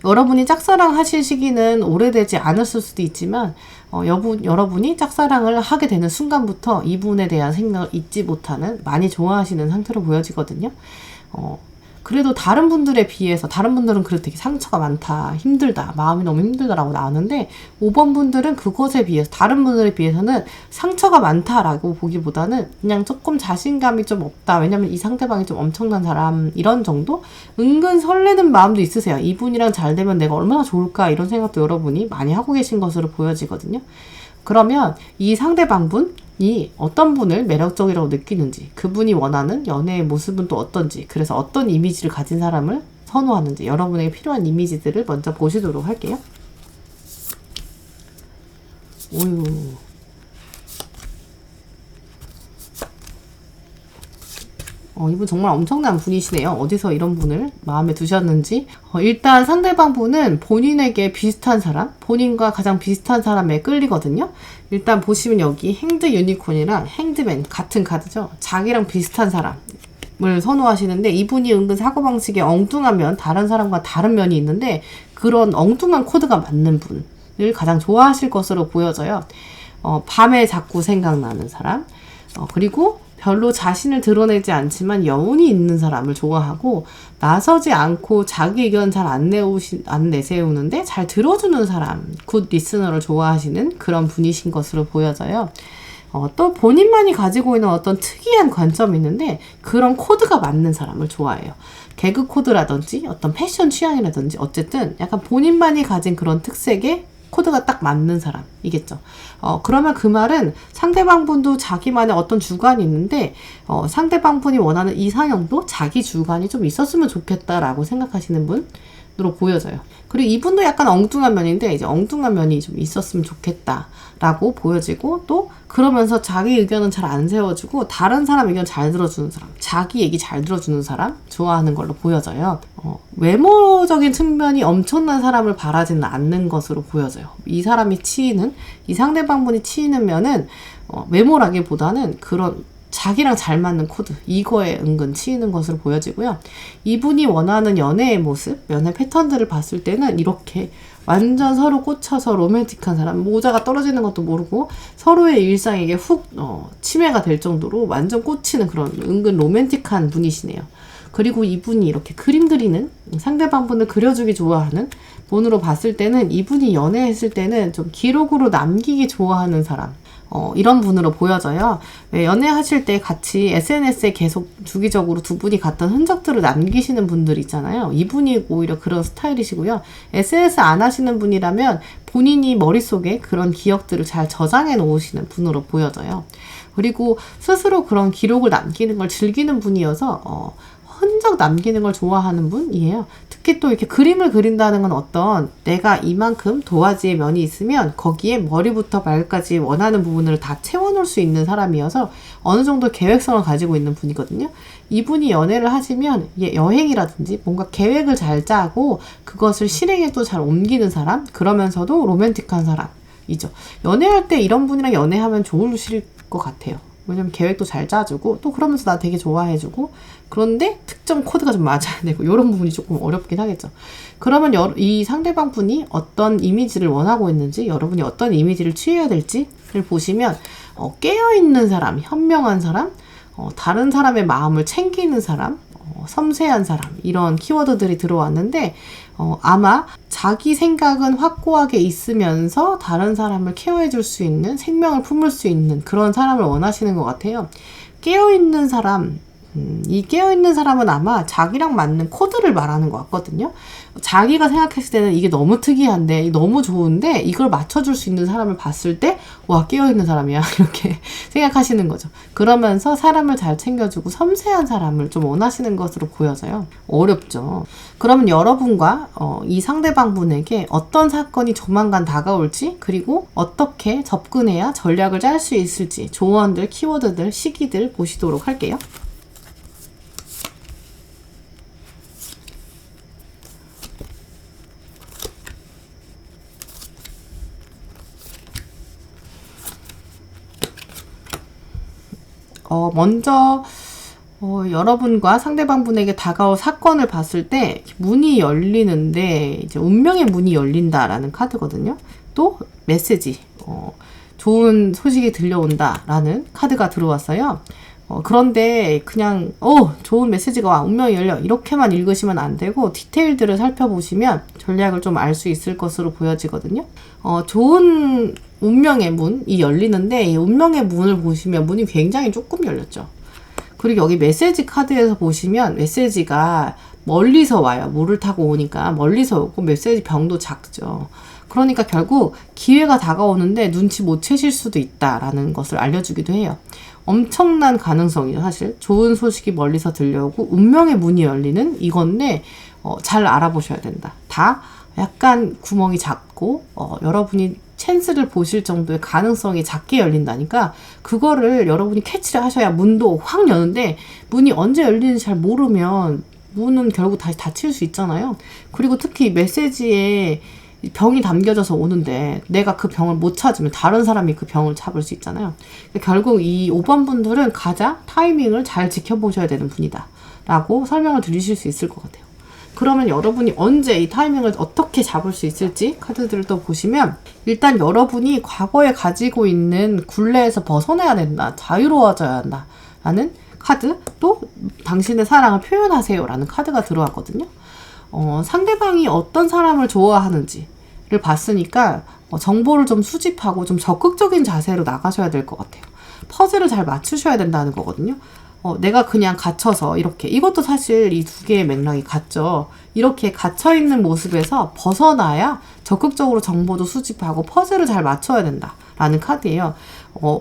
여러분이 짝사랑 하실 시기는 오래되지 않았을 수도 있지만 여러분이 짝사랑을 하게 되는 순간부터 이분에 대한 생각을 잊지 못하는, 많이 좋아하시는 상태로 보여지거든요. 그래도 다른 분들에 비해서, 다른 분들은 그래도 되게 상처가 많다, 힘들다, 마음이 너무 힘들다라고 나오는데 5번 분들은 그것에 비해서, 다른 분들에 비해서는 상처가 많다라고 보기보다는 그냥 조금 자신감이 좀 없다. 왜냐면 이 상대방이 좀 엄청난 사람, 이런 정도? 은근 설레는 마음도 있으세요. 이분이랑 잘 되면 내가 얼마나 좋을까, 이런 생각도 여러분이 많이 하고 계신 것으로 보여지거든요. 그러면 이 상대방 분이 어떤 분을 매력적이라고 느끼는지, 그분이 원하는 연애의 모습은 또 어떤지, 그래서 어떤 이미지를 가진 사람을 선호하는지, 여러분에게 필요한 이미지들을 먼저 보시도록 할게요. 오유. 이분 정말 엄청난 분이시네요. 어디서 이런 분을 마음에 두셨는지. 일단 상대방 분은 본인에게 비슷한 사람, 본인과 가장 비슷한 사람에 끌리거든요. 일단 보시면 여기 행드 유니콘이랑 행드맨 같은 카드죠. 자기랑 비슷한 사람을 선호하시는데 이분이 은근 사고방식이 엉뚱한 면, 다른 사람과 다른 면이 있는데 그런 엉뚱한 코드가 맞는 분을 가장 좋아하실 것으로 보여져요. 밤에 자꾸 생각나는 사람, 그리고 별로 자신을 드러내지 않지만 여운이 있는 사람을 좋아하고, 나서지 않고 자기 의견 잘 안 내세우는데 잘 들어주는 사람, 굿 리스너를 좋아하시는 그런 분이신 것으로 보여져요. 또 본인만이 가지고 있는 어떤 특이한 관점이 있는데 그런 코드가 맞는 사람을 좋아해요. 개그 코드라든지 어떤 패션 취향이라든지 어쨌든 약간 본인만이 가진 그런 특색의 코드가 딱 맞는 사람이겠죠. 그러면 그 말은 상대방 분도 자기만의 어떤 주관이 있는데 상대방 분이 원하는 이상형도 자기 주관이 좀 있었으면 좋겠다라고 생각하시는 분으로 보여져요. 그리고 이분도 약간 엉뚱한 면인데 이제 엉뚱한 면이 좀 있었으면 좋겠다라고 보여지고, 또 그러면서 자기 의견은 잘 안 세워주고 다른 사람 의견 잘 들어주는 사람, 자기 얘기 잘 들어주는 사람 좋아하는 걸로 보여져요. 외모적인 측면이 엄청난 사람을 바라지는 않는 것으로 보여져요. 이 사람이 치이는, 이 상대방분이 치이는 면은 외모라기보다는 그런 자기랑 잘 맞는 코드, 이거에 은근 치이는 것으로 보여지고요. 이분이 원하는 연애의 모습, 연애 패턴들을 봤을 때는 이렇게 완전 서로 꽂혀서 로맨틱한 사람, 모자가 떨어지는 것도 모르고 서로의 일상에게 훅 침해가 될 정도로 완전 꽂히는 그런 은근 로맨틱한 분이시네요. 그리고 이분이 이렇게 그림 그리는, 상대방 분을 그려주기 좋아하는 분으로 봤을 때는 이분이 연애했을 때는 좀 기록으로 남기기 좋아하는 사람, 이런 분으로 보여져요. 왜 연애하실 때 같이 SNS에 계속 주기적으로 두 분이 갔던 흔적들을 남기시는 분들 있잖아요. 이분이 오히려 그런 스타일이시고요. SNS 안 하시는 분이라면 본인이 머릿속에 그런 기억들을 잘 저장해 놓으시는 분으로 보여져요. 그리고 스스로 그런 기록을 남기는 걸 즐기는 분이어서 흔적 남기는 걸 좋아하는 분이에요. 특히 또 이렇게 그림을 그린다는 건 어떤 내가 이만큼 도화지의 면이 있으면 거기에 머리부터 발까지 원하는 부분을 다 채워놓을 수 있는 사람이어서 어느 정도 계획성을 가지고 있는 분이거든요. 이분이 연애를 하시면 여행이라든지 뭔가 계획을 잘 짜고 그것을 실행에 또 잘 옮기는 사람, 그러면서도 로맨틱한 사람이죠. 연애할 때 이런 분이랑 연애하면 좋으실 것 같아요. 왜냐면 계획도 잘 짜주고 또 그러면서 나 되게 좋아해주고, 그런데 특정 코드가 좀 맞아야 되고 이런 부분이 조금 어렵긴 하겠죠. 그러면 이 상대방 분이 어떤 이미지를 원하고 있는지, 여러분이 어떤 이미지를 취해야 될지를 보시면 깨어있는 사람, 현명한 사람, 다른 사람의 마음을 챙기는 사람, 섬세한 사람, 이런 키워드들이 들어왔는데 아마 자기 생각은 확고하게 있으면서 다른 사람을 케어해줄 수 있는, 생명을 품을 수 있는 그런 사람을 원하시는 것 같아요. 깨어있는 사람, 이 깨어있는 사람은 아마 자기랑 맞는 코드를 말하는 것 같거든요. 자기가 생각했을 때는 이게 너무 특이한데, 너무 좋은데 이걸 맞춰줄 수 있는 사람을 봤을 때 와, 깨어있는 사람이야 이렇게 생각하시는 거죠. 그러면서 사람을 잘 챙겨주고 섬세한 사람을 좀 원하시는 것으로 보여져요. 어렵죠. 그러면 여러분과 이 상대방 분에게 어떤 사건이 조만간 다가올지, 그리고 어떻게 접근해야 전략을 짤 수 있을지 조언들, 키워드들, 시기들 보시도록 할게요. 먼저 여러분과 상대방 분에게 다가올 사건을 봤을 때 문이 열리는데 이제 운명의 문이 열린다라는 카드거든요. 또 메시지, 좋은 소식이 들려온다라는 카드가 들어왔어요. 그런데 그냥 좋은 메시지가 와, 운명이 열려, 이렇게만 읽으시면 안 되고 디테일들을 살펴보시면 전략을 좀 알 수 있을 것으로 보여지거든요. 좋은 운명의 문이 열리는데 이 운명의 문을 보시면 문이 굉장히 조금 열렸죠. 그리고 여기 메시지 카드에서 보시면 메시지가 멀리서 와요. 물을 타고 오니까 멀리서 오고 메시지 병도 작죠. 그러니까 결국 기회가 다가오는데 눈치 못 채실 수도 있다라는 것을 알려주기도 해요. 엄청난 가능성이죠. 사실 좋은 소식이 멀리서 들려오고 운명의 문이 열리는 이건데 잘 알아보셔야 된다. 다 약간 구멍이 작고 여러분이 찬스를 보실 정도의 가능성이 작게 열린다니까 그거를 여러분이 캐치를 하셔야 문도 확 여는데, 문이 언제 열리는지 잘 모르면 문은 결국 다시 닫힐 수 있잖아요. 그리고 특히 메시지에 병이 담겨져서 오는데 내가 그 병을 못 찾으면 다른 사람이 그 병을 잡을 수 있잖아요. 결국 이 5번 분들은 가장 타이밍을 잘 지켜보셔야 되는 분이다 라고 설명을 드리실 수 있을 것 같아요. 그러면 여러분이 언제 이 타이밍을 어떻게 잡을 수 있을지 카드들을 또 보시면, 일단 여러분이 과거에 가지고 있는 굴레에서 벗어나야 된다, 자유로워져야 한다 라는 카드, 또 당신의 사랑을 표현하세요 라는 카드가 들어왔거든요. 상대방이 어떤 사람을 좋아하는지를 봤으니까 정보를 좀 수집하고 좀 적극적인 자세로 나가셔야 될 것 같아요. 퍼즐을 잘 맞추셔야 된다는 거거든요. 내가 그냥 갇혀서 이렇게, 이것도 사실 이 두 개의 맥락이 같죠. 이렇게 갇혀있는 모습에서 벗어나야 적극적으로 정보도 수집하고 퍼즐을 잘 맞춰야 된다라는 카드예요.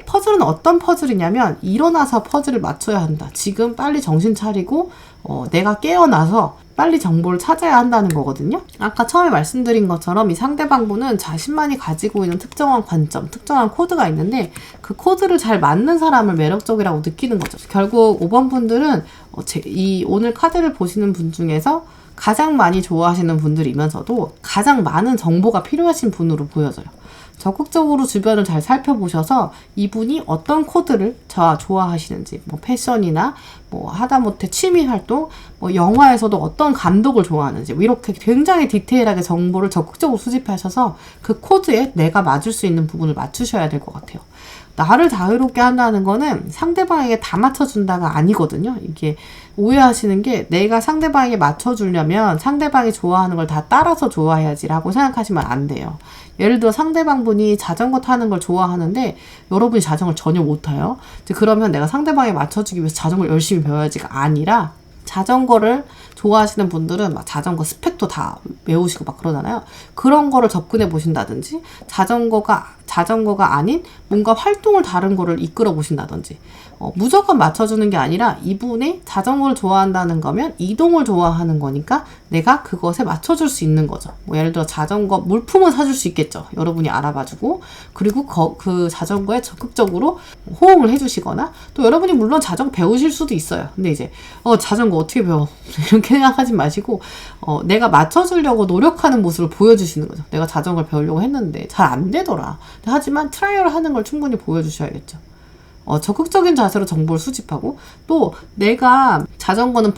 퍼즐은 어떤 퍼즐이냐면 일어나서 퍼즐을 맞춰야 한다. 지금 빨리 정신 차리고 내가 깨어나서 빨리 정보를 찾아야 한다는 거거든요. 아까 처음에 말씀드린 것처럼 이 상대방 분은 자신만이 가지고 있는 특정한 관점, 특정한 코드가 있는데 그 코드를 잘 맞는 사람을 매력적이라고 느끼는 거죠. 결국 5번 분들은 이 오늘 카드를 보시는 분 중에서 가장 많이 좋아하시는 분들이면서도 가장 많은 정보가 필요하신 분으로 보여져요. 적극적으로 주변을 잘 살펴보셔서 이분이 어떤 코드를 좋아하시는지, 뭐 패션이나 뭐 하다못해 취미 활동, 뭐 영화에서도 어떤 감독을 좋아하는지, 뭐 이렇게 굉장히 디테일하게 정보를 적극적으로 수집하셔서 그 코드에 내가 맞을 수 있는 부분을 맞추셔야 될 것 같아요. 나를 자유롭게 한다는 거는 상대방에게 다 맞춰준다가 아니거든요. 이게 오해하시는 게, 내가 상대방에게 맞춰주려면 상대방이 좋아하는 걸 다 따라서 좋아해야지 라고 생각하시면 안 돼요. 예를 들어 상대방 분이 자전거 타는 걸 좋아하는데 여러분이 자전거를 전혀 못 타요. 그러면 내가 상대방에 맞춰주기 위해서 자전거를 열심히 배워야지가 아니라, 자전거를 좋아하시는 분들은 막 자전거 스펙도 다 외우시고 막 그러잖아요. 그런 거를 접근해 보신다든지, 자전거가 아닌 뭔가 활동을 다른 거를 이끌어 보신다든지, 무조건 맞춰주는 게 아니라 이분이 자전거를 좋아한다는 거면 이동을 좋아하는 거니까 내가 그것에 맞춰줄 수 있는 거죠. 뭐 예를 들어 자전거 물품을 사줄 수 있겠죠. 여러분이 알아봐주고, 그리고 그 자전거에 적극적으로 호응을 해주시거나, 또 여러분이 물론 자전거 배우실 수도 있어요. 근데 이제 자전거 어떻게 배워? 이렇게 생각하지 마시고 내가 맞춰주려고 노력하는 모습을 보여주시는 거죠. 내가 자전거를 배우려고 했는데 잘 안 되더라. 하지만 트라이얼을 하는 걸 충분히 보여주셔야겠죠. 적극적인 자세로 정보를 수집하고, 또 내가 자전거는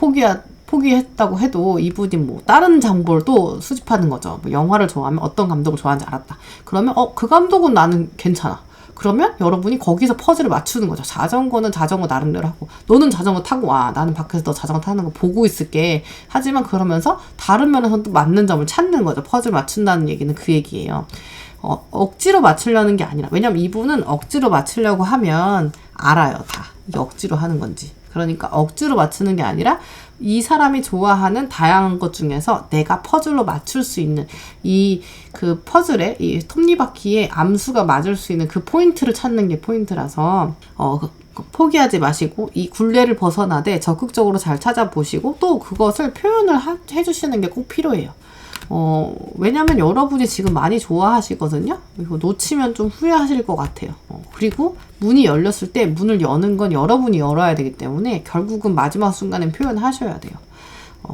포기했다고 해도 이분이 뭐 다른 정보를 또 수집하는 거죠. 뭐 영화를 좋아하면 어떤 감독을 좋아하는지 알았다. 그러면 그 감독은 나는 괜찮아. 그러면 여러분이 거기서 퍼즐을 맞추는 거죠. 자전거는 자전거 나름대로 하고, 너는 자전거 타고 와. 나는 밖에서 너 자전거 타는 거 보고 있을게. 하지만 그러면서 다른 면에서 또 맞는 점을 찾는 거죠. 퍼즐 맞춘다는 얘기는 그 얘기예요. 억지로 맞추려는 게 아니라, 왜냐면 이분은 억지로 맞추려고 하면 알아요, 다. 이게 억지로 하는 건지. 그러니까 억지로 맞추는 게 아니라 이 사람이 좋아하는 다양한 것 중에서 내가 퍼즐로 맞출 수 있는 그 퍼즐에 이 톱니바퀴에 암수가 맞을 수 있는 그 포인트를 찾는 게 포인트라서 포기하지 마시고 이 굴레를 벗어나되 적극적으로 잘 찾아보시고, 또 그것을 표현을 해주시는 게 꼭 필요해요. 왜냐면 여러분이 지금 많이 좋아하시거든요. 이거 놓치면 좀 후회하실 것 같아요. 그리고 문이 열렸을 때 문을 여는 건 여러분이 열어야 되기 때문에 결국은 마지막 순간엔 표현하셔야 돼요.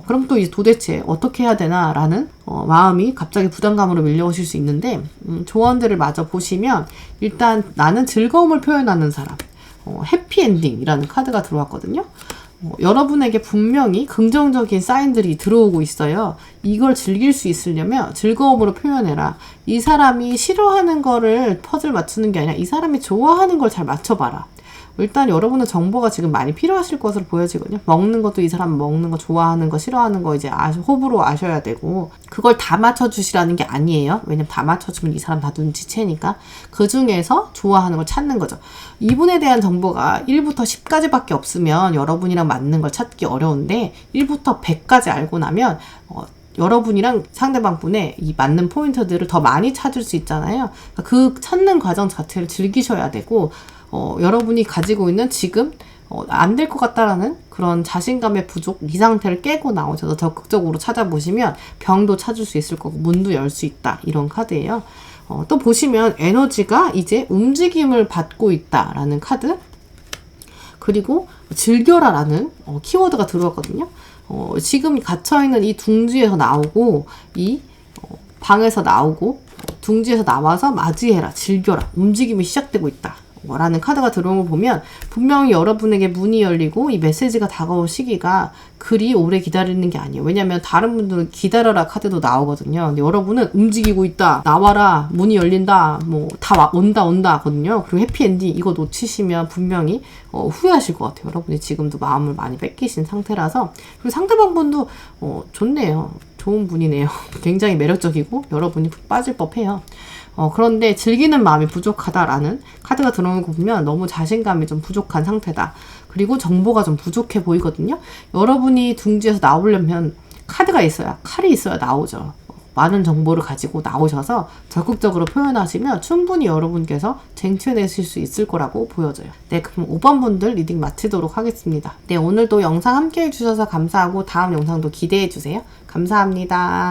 그럼 또 도대체 어떻게 해야 되나 라는 마음이 갑자기 부담감으로 밀려오실 수 있는데, 조언들을 마저 보시면 일단 나는 즐거움을 표현하는 사람, 해피엔딩이라는 카드가 들어왔거든요. 여러분에게 분명히 긍정적인 사인들이 들어오고 있어요. 이걸 즐길 수 있으려면 즐거움으로 표현해라. 이 사람이 싫어하는 거를 퍼즐 맞추는 게 아니라 이 사람이 좋아하는 걸 잘 맞춰봐라. 일단 여러분은 정보가 지금 많이 필요하실 것으로 보여지거든요. 먹는 것도 이 사람 먹는 거 좋아하는 거 싫어하는 거 이제 호불호 아셔야 되고, 그걸 다 맞춰주시라는 게 아니에요. 왜냐면 다 맞춰주면 이 사람 다 눈치채니까. 그 중에서 좋아하는 걸 찾는 거죠. 이분에 대한 정보가 1부터 10까지밖에 없으면 여러분이랑 맞는 걸 찾기 어려운데 1부터 100까지 알고 나면 여러분이랑 상대방 분의 이 맞는 포인트들을 더 많이 찾을 수 있잖아요. 그 찾는 과정 자체를 즐기셔야 되고, 여러분이 가지고 있는 지금 안 될 것 같다라는 그런 자신감의 부족, 이 상태를 깨고 나오셔서 적극적으로 찾아보시면 병도 찾을 수 있을 거고 문도 열 수 있다, 이런 카드예요. 또 보시면 에너지가 이제 움직임을 받고 있다라는 카드, 그리고 즐겨라라는 키워드가 들어왔거든요. 지금 갇혀있는 이 둥지에서 나오고 이 방에서 나오고 둥지에서 나와서 맞이해라, 즐겨라, 움직임이 시작되고 있다 라는 카드가 들어온 걸 보면 분명히 여러분에게 문이 열리고 이 메시지가 다가올 시기가 그리 오래 기다리는 게 아니에요. 왜냐면 다른 분들은 기다려라 카드도 나오거든요. 근데 여러분은 움직이고 있다, 나와라, 문이 열린다, 뭐 다 온다 하거든요. 그리고 해피엔딩 이거 놓치시면 분명히 후회하실 것 같아요. 여러분이 지금도 마음을 많이 뺏기신 상태라서. 그리고 상대방 분도 좋네요. 좋은 분이네요. 굉장히 매력적이고 여러분이 푹 빠질 법해요. 그런데 즐기는 마음이 부족하다라는 카드가 들어오는 거 보면 너무 자신감이 좀 부족한 상태다. 그리고 정보가 좀 부족해 보이거든요. 여러분이 둥지에서 나오려면 카드가 있어야, 칼이 있어야 나오죠. 많은 정보를 가지고 나오셔서 적극적으로 표현하시면 충분히 여러분께서 쟁취해내실 수 있을 거라고 보여져요. 네, 그럼 5번 분들 리딩 마치도록 하겠습니다. 네, 오늘도 영상 함께 해주셔서 감사하고 다음 영상도 기대해주세요. 감사합니다.